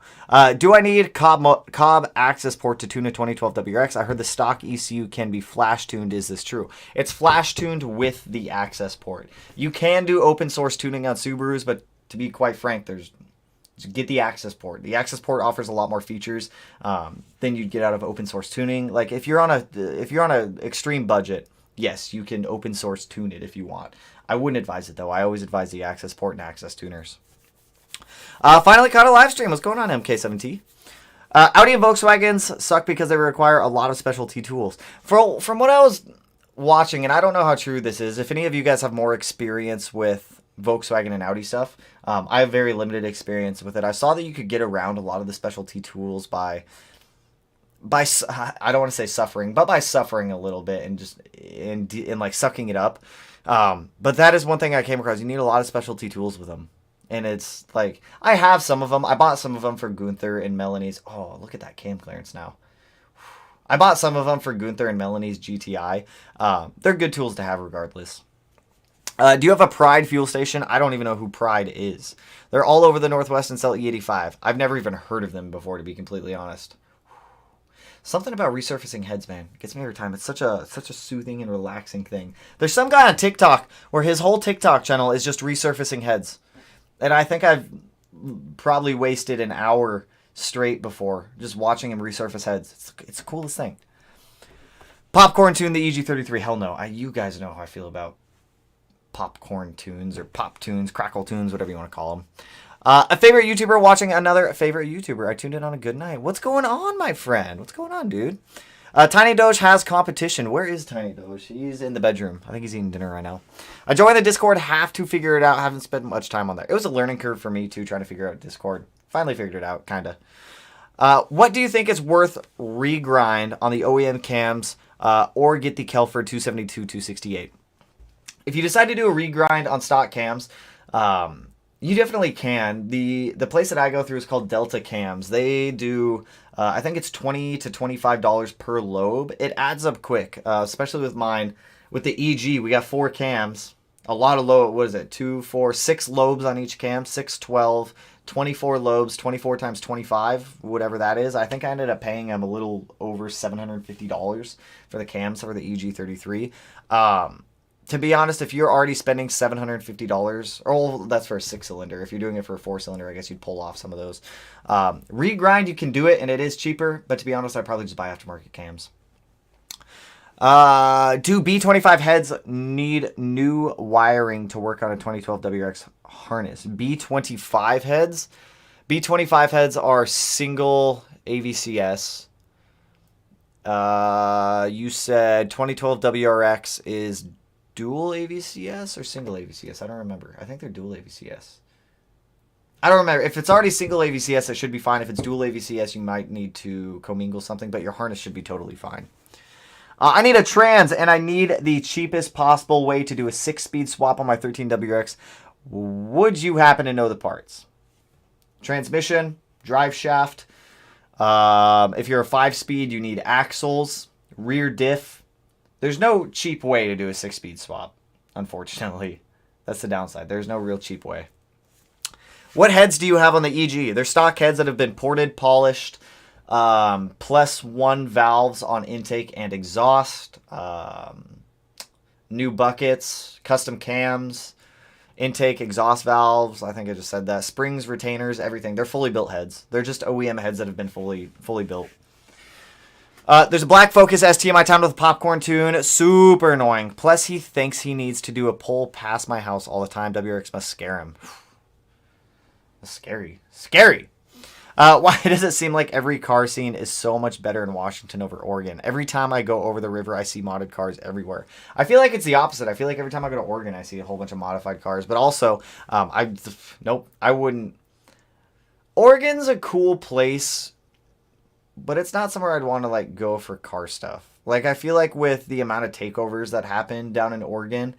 Do I need Cobb access port to tune a 2012 WRX? I heard the stock ECU can be flash tuned. Is this true? It's flash tuned with the access port. You can do open source tuning on Subarus, but to be quite frank, get the access port. The access port offers a lot more features than you'd get out of open source tuning. Like if you're on a extreme budget, yes, you can open source tune it if you want. I wouldn't advise it though. I always advise the access port and access tuners. Finally caught a live stream. What's going on, MK7T? Audi and Volkswagens suck because they require a lot of specialty tools. From what I was watching, and I don't know how true this is, if any of you guys have more experience with Volkswagen and Audi stuff, I have very limited experience with it. I saw that you could get around a lot of the specialty tools by I don't want to say suffering, but by suffering a little bit and just in like sucking it up. But that is one thing I came across. You need a lot of specialty tools with them. And it's like, I have some of them. I bought some of them for Gunther and Melanie's. Oh, look at that cam clearance now. I bought some of them for Gunther and Melanie's GTI. They're good tools to have regardless. Do you have a Pride fuel station? I don't even know who Pride is. They're all over the Northwest and sell E85. I've never even heard of them before, to be completely honest. Something about resurfacing heads, man, gets me every time. It's such a soothing and relaxing thing. There's some guy on TikTok where his whole TikTok channel is just resurfacing heads. And I think I've probably wasted an hour straight before just watching him resurface heads. It's the coolest thing. Popcorn tune the EG33. Hell no. You guys know how I feel about popcorn tunes or pop tunes, crackle tunes, whatever you want to call them. A favorite YouTuber watching another favorite YouTuber. I tuned in on a good night. What's going on, my friend? What's going on, dude? Tiny Doge has competition. Where is Tiny Doge? He's in the bedroom. I think he's eating dinner right now. I joined the Discord. Have to figure it out. Haven't spent much time on there. It was a learning curve for me, too, trying to figure out Discord. Finally figured it out, kind of. What do you think is worth regrind on the OEM cams or get the Kelford 272, 268? If you decide to do a regrind on stock cams, you definitely can. The place that I go through is called Delta Cams. They do, I think it's $20 to $25 per lobe. It adds up quick, especially with mine. With the EG, we got 4 cams. A lot of lobe, what is it? 2, 4, 6 lobes on each cam. 6, 12, 24 lobes, 24 times 25, whatever that is. I think I ended up paying them a little over $750 for the cams for the EG33. To be honest, if you're already spending $750, or that's for a 6-cylinder. If you're doing it for a 4-cylinder, I guess you'd pull off some of those. Regrind, you can do it, and it is cheaper. But to be honest, I'd probably just buy aftermarket cams. Do B25 heads need new wiring to work on a 2012 WRX harness? B25 heads? B25 heads are single AVCS. You said 2012 WRX is dual AVCS or single AVCS? I don't remember. I think they're dual AVCS. I don't remember. If it's already single AVCS, it should be fine. If it's dual AVCS, you might need to commingle something, but your harness should be totally fine. I need a trans, and I need the cheapest possible way to do a 6-speed swap on my 13WX. Would you happen to know the parts? Transmission, drive shaft. If you're a 5-speed, you need axles, rear diff. There's no cheap way to do a 6-speed swap, unfortunately. That's the downside. There's no real cheap way. What heads do you have on the EG? They're stock heads that have been ported, polished, +1 valves on intake and exhaust, new buckets, custom cams, intake, exhaust valves. I think I just said that. Springs, retainers, everything. They're fully built heads. They're just OEM heads that have been fully built. There's a Black Focus ST in my town with a popcorn tune. Super annoying. Plus, he thinks he needs to do a pull past my house all the time. WRX must scare him. That's scary. Scary. Why does it seem like every car scene is so much better in Washington over Oregon? Every time I go over the river, I see modded cars everywhere. I feel like it's the opposite. I feel like every time I go to Oregon, I see a whole bunch of modified cars. But also, nope, I wouldn't. Oregon's a cool place, but it's not somewhere I'd want to like go for car stuff. Like, I feel like with the amount of takeovers that happen down in Oregon,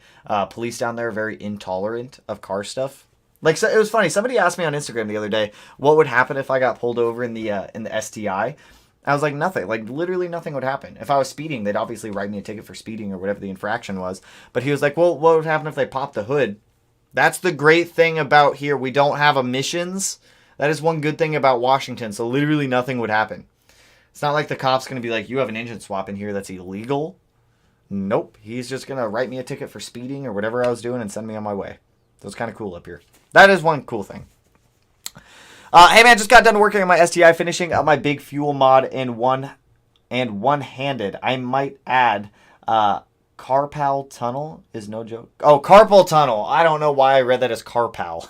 police down there are very intolerant of car stuff. Like, so it was funny. Somebody asked me on Instagram the other day, what would happen if I got pulled over in the STI? I was like, nothing. Like, literally nothing would happen. If I was speeding, they'd obviously write me a ticket for speeding or whatever the infraction was. But he was like, well, what would happen if they popped the hood? That's the great thing about here. We don't have emissions. That is one good thing about Washington. So literally nothing would happen. It's not like the cop's going to be like, you have an engine swap in here that's illegal. Nope. He's just going to write me a ticket for speeding or whatever I was doing and send me on my way. So it's kind of cool up here. That is one cool thing. Hey man, just got done working on my STI, finishing up my big fuel mod in one-handed. I might add Carpal Tunnel is no joke. Oh, Carpal Tunnel. I don't know why I read that as Carpal.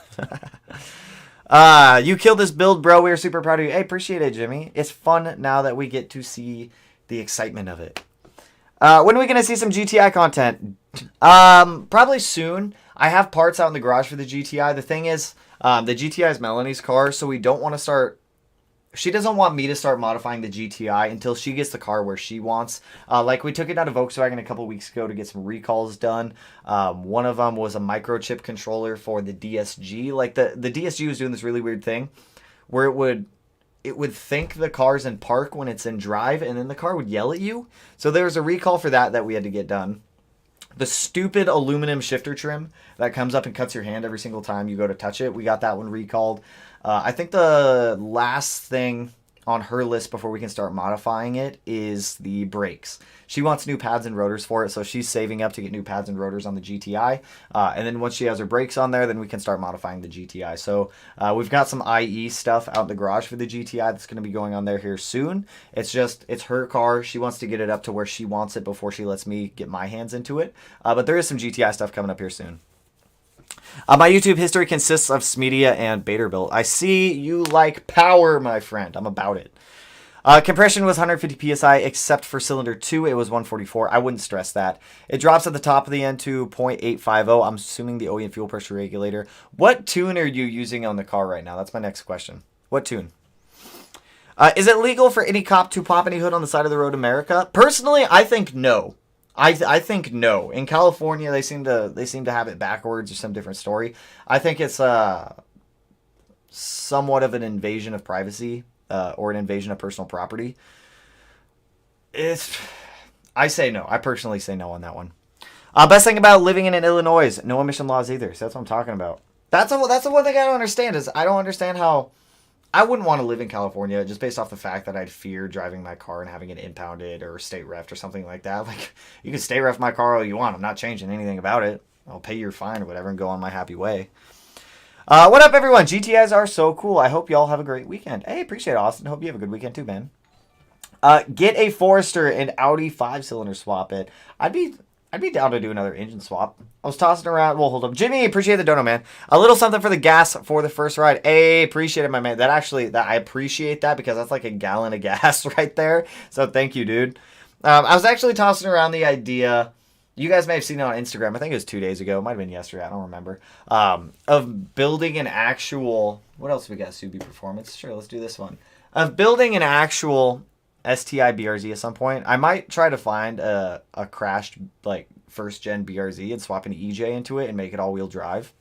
You killed this build, bro. We are super proud of you. Hey, appreciate it, Jimmy. It's fun now that we get to see the excitement of it. When are we going to see some GTI content? Probably soon. I have parts out in the garage for the GTI. The thing is, the GTI is Melanie's car, so we don't want to start she doesn't want me to start modifying the GTI until she gets the car where she wants. Like we took it down to Volkswagen a couple weeks ago to get some recalls done. One of them was a microchip controller for the DSG. Like the DSG was doing this really weird thing where it would think the car's in park when it's in drive, and then the car would yell at you. So there was a recall for that we had to get done. The stupid aluminum shifter trim that comes up and cuts your hand every single time you go to touch it, we got that one recalled. I think the last thing on her list before we can start modifying it is the brakes. She wants new pads and rotors for it, so she's saving up to get new pads and rotors on the GTI. And then once she has her brakes on there, then we can start modifying the GTI. So we've got some IE stuff out in the garage for the GTI that's going to be going on there here soon. It's her car. She wants to get it up to where she wants it before she lets me get my hands into it. But there is some GTI stuff coming up here soon. My YouTube history consists of Smedia and Baterbilt. I see you like power, my friend. I'm about it. Compression was 150 psi, except for cylinder 2, it was 144. I wouldn't stress that. It drops at the top of the end to 0.850. I'm assuming the OE and fuel pressure regulator. What tune are you using on the car right now? That's my next question. What tune? Is it legal for any cop to pop any hood on the side of the road in America? Personally, I think no. I think no. In California, they seem to have it backwards or some different story. I think it's somewhat of an invasion of privacy or an invasion of personal property. I say no. I personally say no on that one. Best thing about living in Illinois, no emission laws either. So that's what I'm talking about. That's the one thing I don't understand is I don't understand how. I wouldn't want to live in California just based off the fact that I'd fear driving my car and having it impounded or state refed or something like that. Like, you can state ref my car all you want. I'm not changing anything about it. I'll pay your fine or whatever and go on my happy way. What up, everyone? GTIs are so cool. I hope y'all have a great weekend. Hey, appreciate it, Austin. Hope you have a good weekend too, man. Get a Forester and Audi 5-cylinder swap it. I'd be down to do another engine swap. I was tossing around. Well, hold up. Jimmy, appreciate the dono, man. A little something for the gas for the first ride. Hey, appreciate it, my man. I appreciate that because that's like a gallon of gas right there. So thank you, dude. I was actually tossing around the idea. You guys may have seen it on Instagram. I think it was 2 days ago. It might have been yesterday. I don't remember. Of building an actual... What else we got? Subi Performance. Sure, let's do this one. Of building an actual... STI BRZ at some point. I might try to find a crashed like first gen BRZ and swap an EJ into it and make it all wheel drive.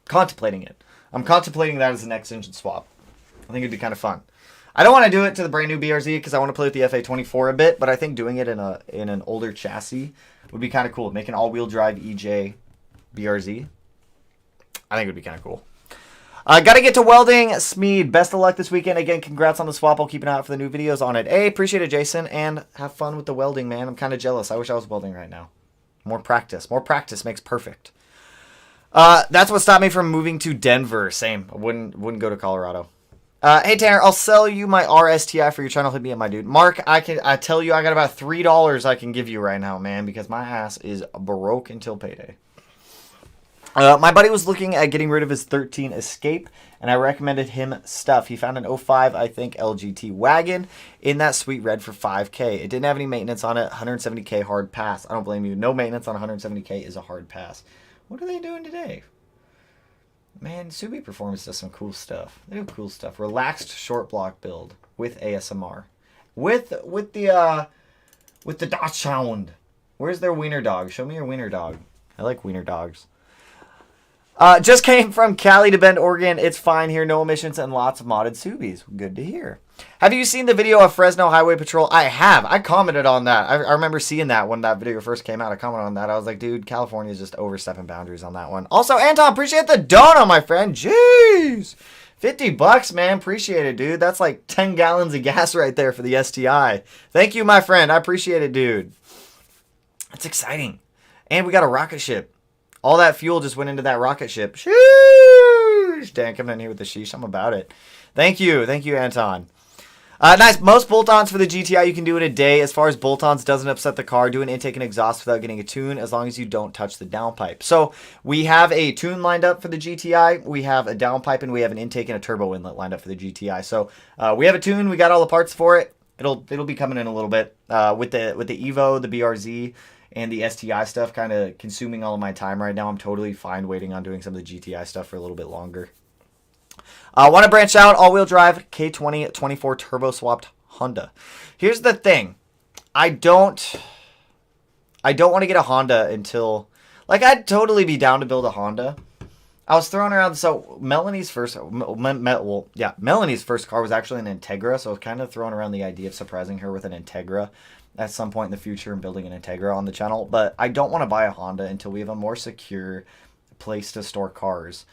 Contemplating it. I'm contemplating that as the next engine swap. I think it'd be kind of fun. I don't want to do it to the brand new BRZ because I want to play with the FA24 a bit, but I think doing it in an older chassis would be kind of cool. Make an all wheel drive EJ BRZ. I think it would be kind of cool. Gotta get to Welding. Smeed, best of luck this weekend. Again, congrats on the swap. I'll keep an eye out for the new videos on it. Hey, appreciate it, Jason. And have fun with the welding, man. I'm kind of jealous. I wish I was welding right now. More practice. More practice makes perfect. That's what stopped me from moving to Denver. Same. I wouldn't go to Colorado. Hey, Tanner, I'll sell you my RSTI for your channel. Hit me up, my dude. Mark, I tell you I got about $3 I can give you right now, man, because my ass is broke until payday. My buddy was looking at getting rid of his 13 Escape, and I recommended him stuff. He found an 05, I think, LGT wagon in that sweet red for $5K. It didn't have any maintenance on it. 170K hard pass. I don't blame you. No maintenance on 170K is a hard pass. What are they doing today? Man, Subi Performance does some cool stuff. They do cool stuff. Relaxed short block build with ASMR. With the Dachshund. Where's their wiener dog? Show me your wiener dog. I like wiener dogs. Just came from Cali to Bend, Oregon. It's fine here. No emissions and lots of modded Subis. Good to hear. Have you seen the video of Fresno Highway Patrol? I have. I commented on that. I remember seeing that when that video first came out. I commented on that. I was like, dude, California is just overstepping boundaries on that one. Also, Anton, appreciate the dono, my friend. Jeez. $50, man. Appreciate it, dude. That's like 10 gallons of gas right there for the STI. Thank you, my friend. I appreciate it, dude. That's exciting. And we got a rocket ship. All that fuel just went into that rocket ship. Sheesh. Dan coming in here with the sheesh. I'm about it. Thank you. Thank you, Anton. Nice. Most bolt-ons for the GTI you can do in a day. As far as bolt-ons doesn't upset the car, do an intake and exhaust without getting a tune as long as you don't touch the downpipe. So we have a tune lined up for the GTI. We have a downpipe and we have an intake and a turbo inlet lined up for the GTI. So we have a tune. We got all the parts for it. It'll be coming in a little bit with the Evo, the BRZ, and the STI stuff kind of consuming all of my time right now. I'm totally fine waiting on doing some of the GTI stuff for a little bit longer. Want to branch out, all-wheel drive, K20 24 turbo-swapped Honda. Here's the thing. I don't want to get a Honda until... Like, I'd totally be down to build a Honda. I was throwing around... So, Melanie's first car was actually an Integra, so I was kind of throwing around the idea of surprising her with an Integra at some point in the future and building an Integra on the channel. But I don't want to buy a Honda until we have a more secure place to store cars.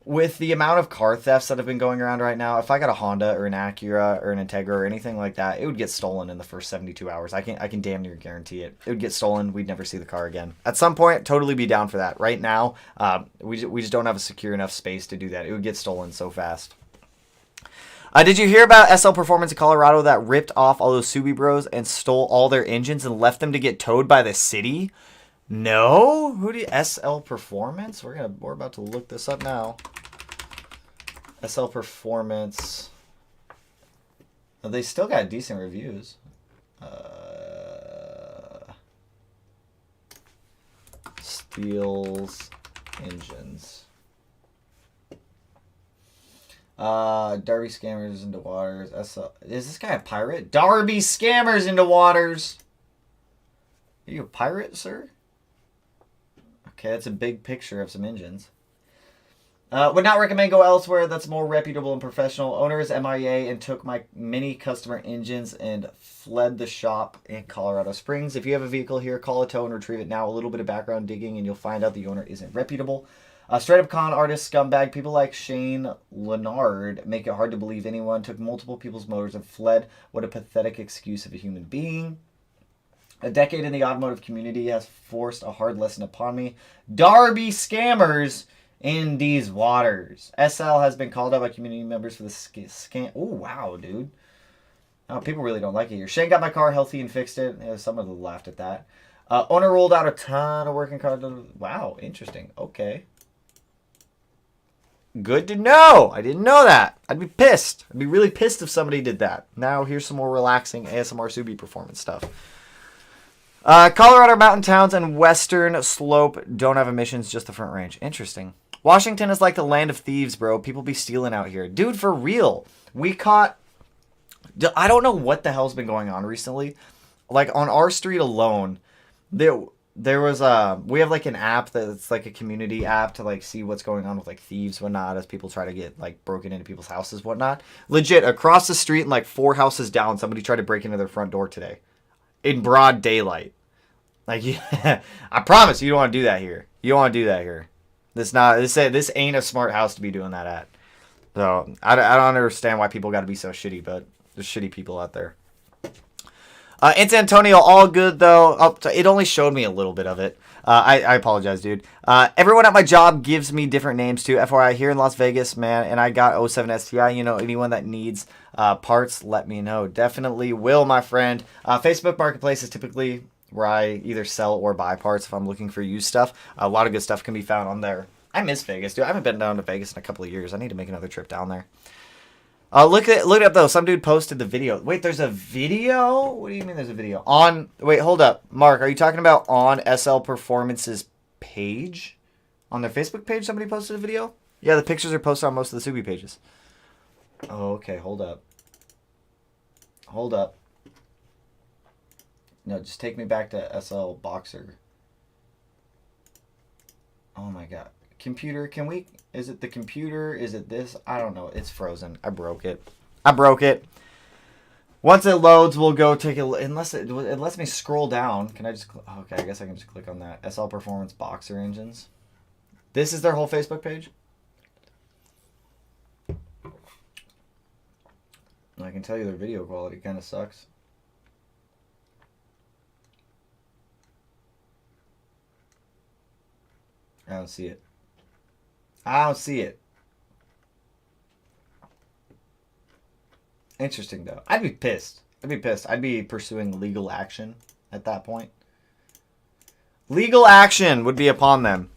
With the amount of car thefts that have been going around right now, if I got a Honda or an Acura or an Integra or anything like that, it would get stolen in the first 72 hours. I can damn near guarantee it. It would get stolen. We'd never see the car again. At some point, totally be down for that. Right now, we just don't have a secure enough space to do that. It would get stolen so fast. Did you hear about SL Performance in Colorado that ripped off all those Subi bros and stole all their engines and left them to get towed by the city? No? Who do you... SL Performance? We're about to look this up now. SL Performance. They still got decent reviews. Steals engines. Darby Scammers into Waters. SL. Is this guy a pirate? Darby Scammers into Waters. Are you a pirate, sir? Okay, that's a big picture of some engines. Would not recommend go elsewhere that's more reputable and professional. Owner is MIA and took my many customer engines and fled the shop in Colorado Springs. If you have a vehicle here, call a tow and retrieve it now. A little bit of background digging and you'll find out the owner isn't reputable. Straight up con artist, scumbag. People like Shane Leonard make it hard to believe anyone took multiple people's motors and fled. What a pathetic excuse of a human being. A decade in the automotive community has forced a hard lesson upon me. Darby Scammers in these waters. SL has been called out by community members for the scam. Oh, wow, dude. Oh, people really don't like it here. Shane got my car healthy and fixed it. Yeah, some of them laughed at that. Owner rolled out a ton of working cars. Wow, interesting. Okay. Good to know. I didn't know that. I'd be pissed. I'd be really pissed if somebody did that. Now, here's some more relaxing ASMR Subi performance stuff. Colorado mountain towns and western slope don't have emissions, just the front range. Interesting. Washington is like the land of thieves, bro. People be stealing out here. Dude, for real. We caught... I don't know what the hell's been going on recently. Like, on our street alone, there was we have, like, an app that's, like, a community app to, like, see what's going on with, like, thieves, whatnot, as people try to get, like, broken into people's houses, whatnot. Legit, across the street and, like, 4 houses down, somebody tried to break into their front door today. In broad daylight. Like, yeah, I promise you don't want to do that here. You don't want to do that here. This ain't a smart house to be doing that at. So, I don't understand why people got to be so shitty, but there's shitty people out there. In San Antonio, all good, though. Oh, it only showed me a little bit of it. I apologize, dude. Everyone at my job gives me different names, too. FYI, here in Las Vegas, man, and I got 07 STI. You know, anyone that needs parts, let me know. Definitely will, my friend. Facebook Marketplace is typically where I either sell or buy parts if I'm looking for used stuff. A lot of good stuff can be found on there. I miss Vegas, dude. I haven't been down to Vegas in a couple of years. I need to make another trip down there. Look it up, though. Some dude posted the video. Wait, there's a video? What do you mean there's a video? Wait, hold up. Mark, are you talking about on SL Performance's page? On their Facebook page, somebody posted a video? Yeah, the pictures are posted on most of the Subi pages. Oh, okay. Hold up. Hold up. No, just take me back to SL Boxer. Oh, my God. Computer, can we... Is it the computer? Is it this? I don't know. It's frozen. I broke it. Once it loads, we'll go take a look. Unless it lets me scroll down. Can I just... Okay, I guess I can just click on that. SL Performance Boxer Engines. This is their whole Facebook page? I can tell you their video quality kind of sucks. I don't see it. Interesting, though. I'd be pissed. I'd be pursuing legal action at that point. Legal action would be upon them.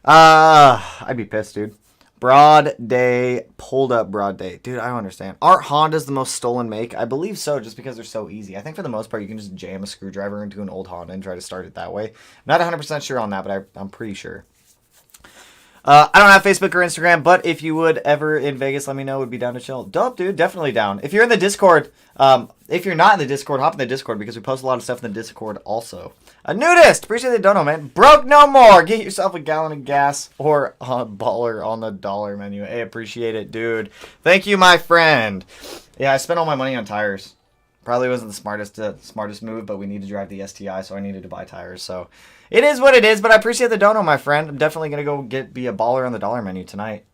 I'd be pissed, dude. Broad day. Pulled up broad day. Dude, I don't understand. Aren't Hondas the most stolen make? I believe so, just because they're so easy. I think for the most part, you can just jam a screwdriver into an old Honda and try to start it that way. Not 100% sure on that, but I'm pretty sure. I don't have Facebook or Instagram, but if you would ever in Vegas, let me know. Would be down to chill. Dope, dude. Definitely down. If you're in the Discord, if you're not in the Discord, hop in the Discord because we post a lot of stuff in the Discord also. A nudist. Appreciate the dono, man. Broke no more. Get yourself a gallon of gas or a baller on the dollar menu. Hey, appreciate it, dude. Thank you, my friend. Yeah, I spent all my money on tires. Probably wasn't the smartest move, but we need to drive the STI, so I needed to buy tires. So it is what it is, but I appreciate the dono, my friend. I'm definitely gonna go be a baller on the dollar menu tonight.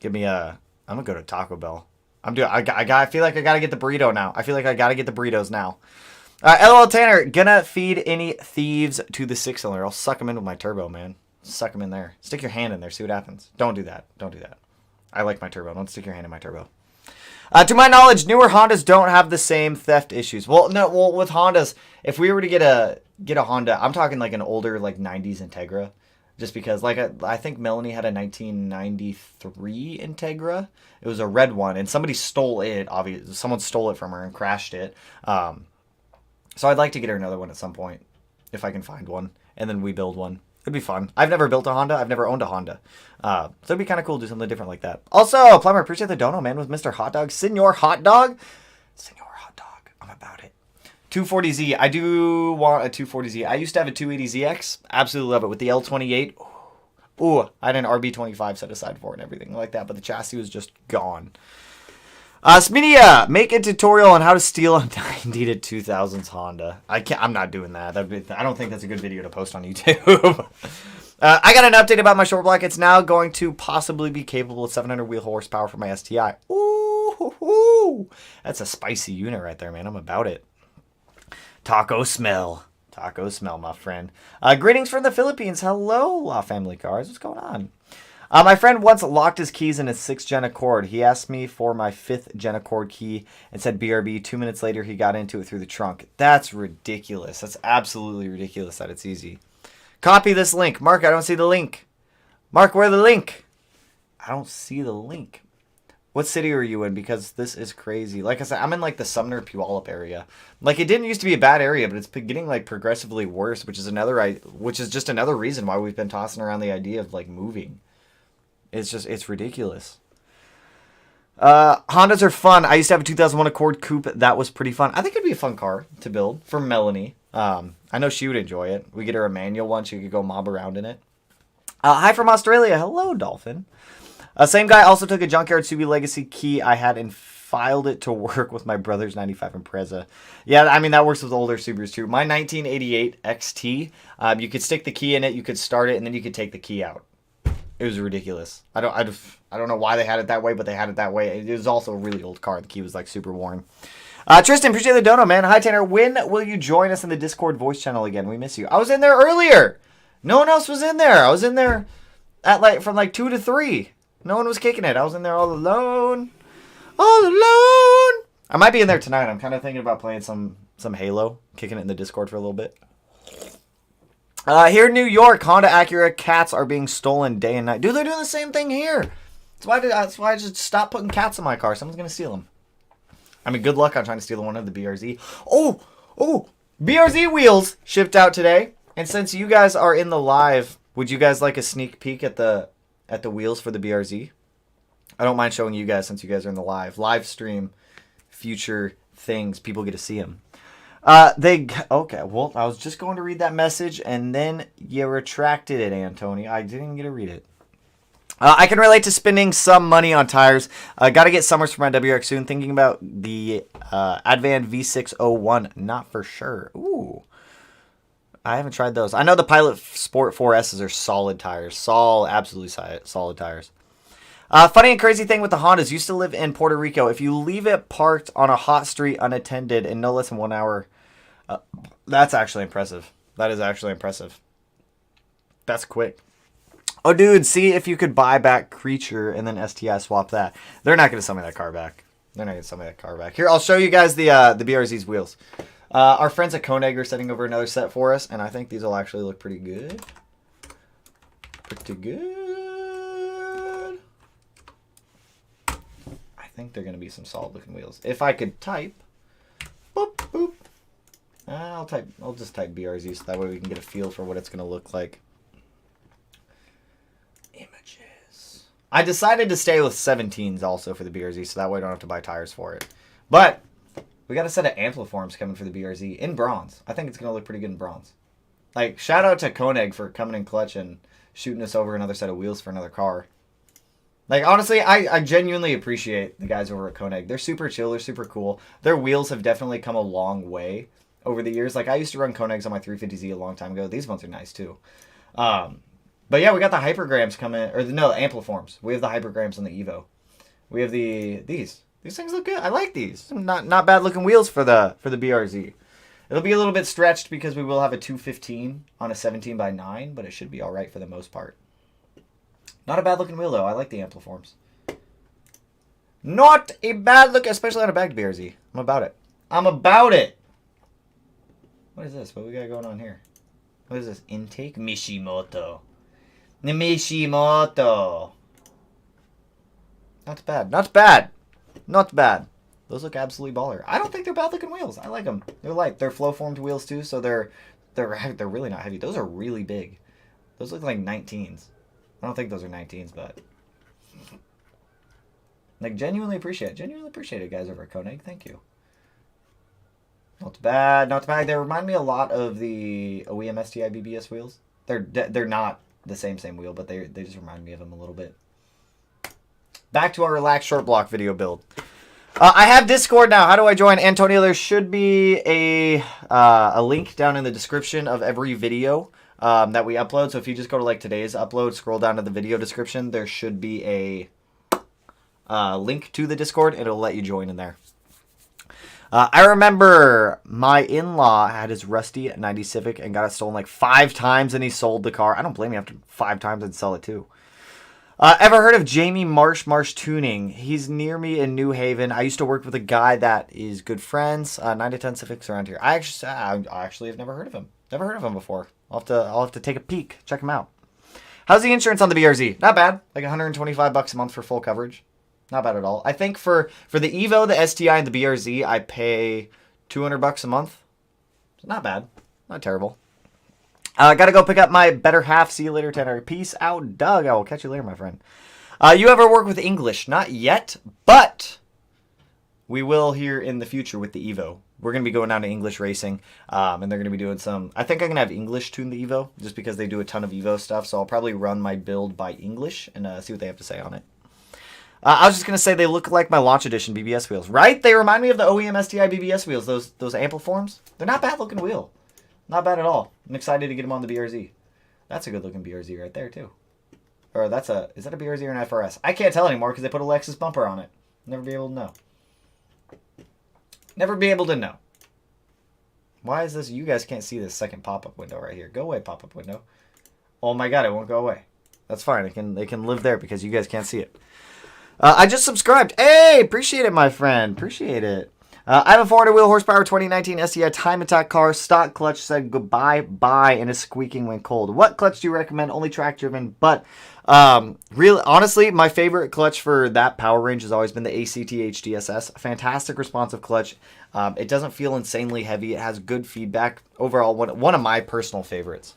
I'm gonna go to Taco Bell. I feel like I gotta get the burrito now. I feel like I gotta get the burritos now. LOL Tanner, gonna feed any thieves to the 6-cylinder. I'll suck them in with my turbo, man. Suck them in there. Stick your hand in there. See what happens. Don't do that. Don't do that. I like my turbo. Don't stick your hand in my turbo. To my knowledge, newer Hondas don't have the same theft issues. Well, no. Well, with Hondas, if we were to get a Honda, I'm talking like an older like 90s Integra, just because like I think Melanie had a 1993 Integra. It was a red one, and somebody stole it. Obviously, someone stole it from her and crashed it. So I'd like to get her another one at some point, if I can find one, and then we build one. It'd be fun. I've never built a Honda. I've never owned a Honda. So it'd be kind of cool to do something different like that. Also, Plumber, appreciate the dono, man, with Mr. Hot Dog. Senor Hot Dog. Senor Hot Dog. I'm about it. 240Z. I do want a 240Z. I used to have a 280ZX. Absolutely love it. With the L28. Ooh, I had an RB25 set aside for it and everything like that, but the chassis was just gone. Smidia, make a tutorial on how to steal a 90 to 2000s Honda. I'm not doing that. I don't think that's a good video to post on YouTube. I got an update about my short block. It's now going to possibly be capable of 700 wheel horsepower for my STI. Ooh, that's a spicy unit right there, man. I'm about it. Taco smell. Taco smell, my friend. Greetings from the Philippines. Hello, La Family Cars. What's going on? My friend once locked his keys in a 6th gen Accord. He asked me for my 5th gen Accord key and said BRB. 2 minutes later, he got into it through the trunk. That's ridiculous. That's absolutely ridiculous that it's easy. Copy this link. Mark, I don't see the link. Mark, where's the link? I don't see the link. What city are you in? Because this is crazy. Like I said, I'm in like the Sumner Puyallup area. Like it didn't used to be a bad area, but it's getting like progressively worse, which is just another reason why we've been tossing around the idea of like moving. It's ridiculous. Hondas are fun. I used to have a 2001 Accord Coupe. That was pretty fun. I think it'd be a fun car to build for Melanie. I know she would enjoy it. We get her a manual one. She could go mob around in it. Hi from Australia. Hello, Dolphin. Same guy also took a junkyard Subi Legacy key I had and filed it to work with my brother's 95 Impreza. Yeah, I mean, that works with older Subarus too. My 1988 XT, you could stick the key in it, you could start it, and then you could take the key out. It was ridiculous. I don't know why they had it that way, but they had it that way. It was also a really old car. The key was like super worn. Tristan, appreciate the dono, man. Hi, Tanner. When will you join us in the Discord voice channel again? We miss you. I was in there earlier. No one else was in there. I was in there at from 2 to 3. No one was kicking it. I was in there all alone. All alone. I might be in there tonight. I'm kind of thinking about playing some Halo, kicking it in the Discord for a little bit. Here in New York, Honda Acura cats are being stolen day and night. Dude, they're doing the same thing here. That's why I just stopped putting cats in my car. Someone's going to steal them. I mean, good luck on trying to steal one of the BRZ. Oh, BRZ wheels shipped out today. And since you guys are in the live, would you guys like a sneak peek at the wheels for the BRZ? I don't mind showing you guys since you guys are in the live stream. Future things, people get to see them. Okay, well, I was just going to read that message, and then you retracted it, Antony. I didn't even get to read it. I can relate to spending some money on tires. Got to get Summers for my WRX soon. Thinking about the Advan V601. Not for sure. Ooh. I haven't tried those. I know the Pilot Sport 4S's are solid tires. Absolutely solid tires. Funny and crazy thing with the Hondas. Used to live in Puerto Rico. If you leave it parked on a hot street unattended in no less than 1 hour, that's actually impressive. That is actually impressive. That's quick. Oh, dude, see if you could buy back Creature and then STI swap that. They're not going to sell me that car back. Here, I'll show you guys the BRZ's wheels. Our friends at Koenig are setting over another set for us, and I think these will actually look pretty good. Pretty good. I think they're going to be some solid looking wheels. If I could type, boop, boop. I'll just type BRZ so that way we can get a feel for what it's going to look like. Image I decided to stay with 17s also for the BRZ, so that way I don't have to buy tires for it. But we got a set of ampliforms coming for the BRZ in bronze. I think it's going to look pretty good in bronze. Like, shout out to Koenig for coming in clutch and shooting us over another set of wheels for another car. Like, honestly, I genuinely appreciate the guys over at Koenig. They're super chill. They're super cool. Their wheels have definitely come a long way over the years. Like, I used to run Koenigs on my 350Z a long time ago. These ones are nice, too. But, yeah, we got the hypergrams coming. Or, no, ampliforms. We have the hypergrams on the Evo. We have these. These things look good. I like these. Not bad looking wheels for the BRZ. It'll be a little bit stretched because we will have a 215 on a 17x9, but it should be all right for the most part. Not a bad looking wheel, though. I like the ampliforms. Not a bad look, especially on a bagged BRZ. I'm about it. I'm about it. What is this? What we got going on here? What is this? Intake? Mishimoto. Mishimoto. Not bad. Not bad. Not bad. Those look absolutely baller. I don't think they're bad looking wheels. I like them. They're light. They're flow formed wheels too, so they're really not heavy. Those are really big. Those look like 19s. I don't think those are 19s, but like genuinely appreciate it. Genuinely appreciate it, guys over at Koenig. Thank you. Not bad. Not bad. They remind me a lot of the OEM STI BBS wheels. They're not the same wheel, but they just remind me of them a little bit. Back to our relaxed short block video build. I have Discord now. How do I join? Antonio, there should be a link down in the description of every video that we upload. So if you just go to like today's upload, scroll down to the video description, there should be a link to the Discord. It'll let you join in there. I remember my in-law had his rusty 90 Civic and got it stolen like 5 times, and he sold the car. I don't blame you. After 5 times, I'd sell it too. Ever heard of Jamie Marsh Tuning? He's near me in New Haven. I used to work with a guy that is good friends. 9 to 10 Civics around here. I actually have never heard of him. Never heard of him before. I'll have to take a peek. Check him out. How's the insurance on the BRZ? Not bad. Like $125 a month for full coverage. Not bad at all. I think for the Evo, the STI, and the BRZ, I pay $200 a month. Not bad. Not terrible. Gotta go pick up my better half. See you later, Tanner. Peace out, Doug. I will catch you later, my friend. You ever work with English? Not yet, but we will here in the future with the Evo. We're going to be going down to English racing, and they're going to be doing some... I think I'm going to have English tune the Evo, just because they do a ton of Evo stuff, so I'll probably run my build by English and see what they have to say on it. I was just going to say they look like my Launch Edition BBS wheels, right? They remind me of the OEM STI BBS wheels, those ampliforms. They're not bad looking wheel. Not bad at all. I'm excited to get them on the BRZ. That's a good looking BRZ right there too. Or is that a BRZ or an FRS? I can't tell anymore because they put a Lexus bumper on it. Never be able to know. Never be able to know. Why is this? You guys can't see this second pop-up window right here. Go away, pop-up window. Oh my god, it won't go away. That's fine. They can live there because you guys can't see it. I just subscribed. Hey, appreciate it, my friend. Appreciate it. I have a 400 wheel horsepower 2019 STI time attack car. Stock clutch said goodbye, bye, and is squeaking when cold. What clutch do you recommend? Only track driven, but really, honestly, my favorite clutch for that power range has always been the ACT HDSS. A fantastic responsive clutch. It doesn't feel insanely heavy. It has good feedback. Overall, one of my personal favorites.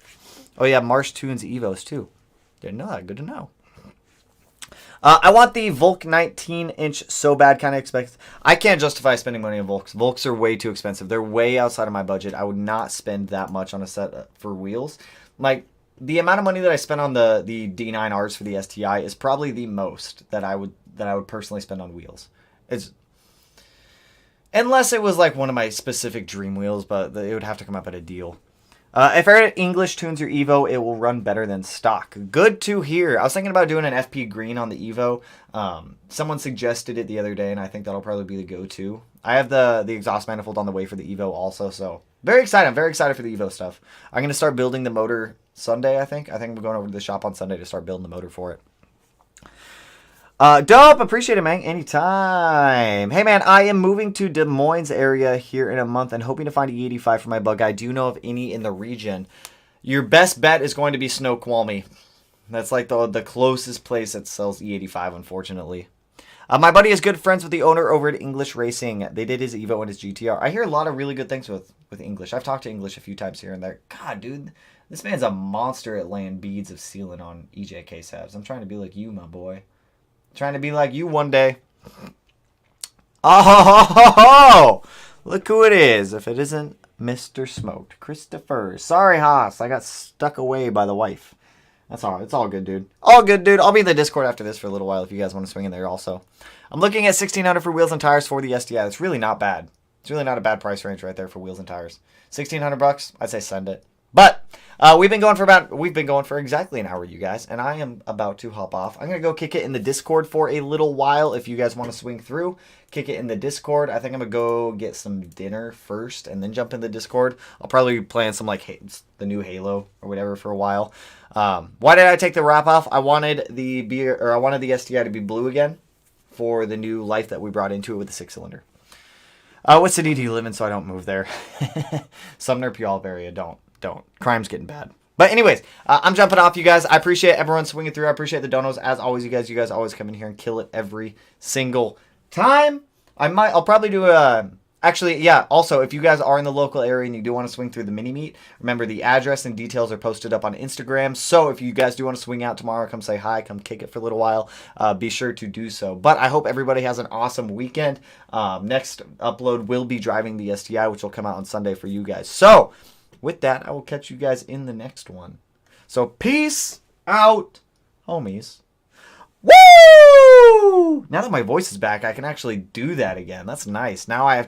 Oh yeah, Marsh tunes Evos too. Didn't know that. Good to know. I want the Volk 19-inch so bad, kind of expect. I can't justify spending money on Volks. Volks are way too expensive. They're way outside of my budget. I would not spend that much on a set for wheels. Like, the amount of money that I spent on the D9Rs for the STI is probably the most that I would personally spend on wheels. It's unless it was like one of my specific dream wheels, but it would have to come up at a deal. If Air English tunes your Evo, it will run better than stock. Good to hear. I was thinking about doing an FP green on the Evo. Someone suggested it the other day, and I think that'll probably be the go-to. I have the exhaust manifold on the way for the Evo also, so very excited. I'm very excited for the Evo stuff. I'm going to start building the motor Sunday, I think. I think we're going over to the shop on Sunday to start building the motor for it. Dope. Appreciate it, man. Anytime. Hey, man, I am moving to Des Moines area here in a month and hoping to find E85 for my bug guy. Do you know of any in the region? Your best bet is going to be Snoqualmie. That's like the closest place that sells E85, unfortunately. My buddy is good friends with the owner over at English Racing. They did his Evo and his GTR. I hear a lot of really good things with English. I've talked to English a few times here and there. God, dude, this man's a monster at laying beads of sealant on EJK sabs. I'm trying to be like you, my boy. Trying to be like you one day. Oh, look who it is. If it isn't Mr. Smoked, Christopher. Sorry, Haas. I got stuck away by the wife. That's all right. It's all good, dude. All good, dude. I'll be in the Discord after this for a little while if you guys want to swing in there also. I'm looking at $1,600 for wheels and tires for the STI. That's really not bad. It's really not a bad price range right there for wheels and tires. $1,600. I'd say send it. But we've been going for exactly an hour, you guys, and I am about to hop off. I'm gonna go kick it in the Discord for a little while. If you guys want to swing through, kick it in the Discord. I think I'm gonna go get some dinner first and then jump in the Discord. I'll probably be playing some like the new Halo or whatever for a while. Why did I take the wrap off? I wanted the STI to be blue again for the new life that we brought into it with the 6-cylinder. What city do you live in so I don't move there? Sumner, Puyallup area. Don't. Crime's getting bad. But anyways, I'm jumping off, you guys. I appreciate everyone swinging through. I appreciate the donos. As always, you guys always come in here and kill it every single time. I'll probably do actually, yeah, also, if you guys are in the local area and you do want to swing through the mini-meet, remember the address and details are posted up on Instagram. So if you guys do want to swing out tomorrow, come say hi, come kick it for a little while, be sure to do so. But I hope everybody has an awesome weekend. Next upload will be driving the STI, which will come out on Sunday for you guys. So with that, I will catch you guys in the next one. So peace out, homies. Woo! Now that my voice is back, I can actually do that again. That's nice. Now I have to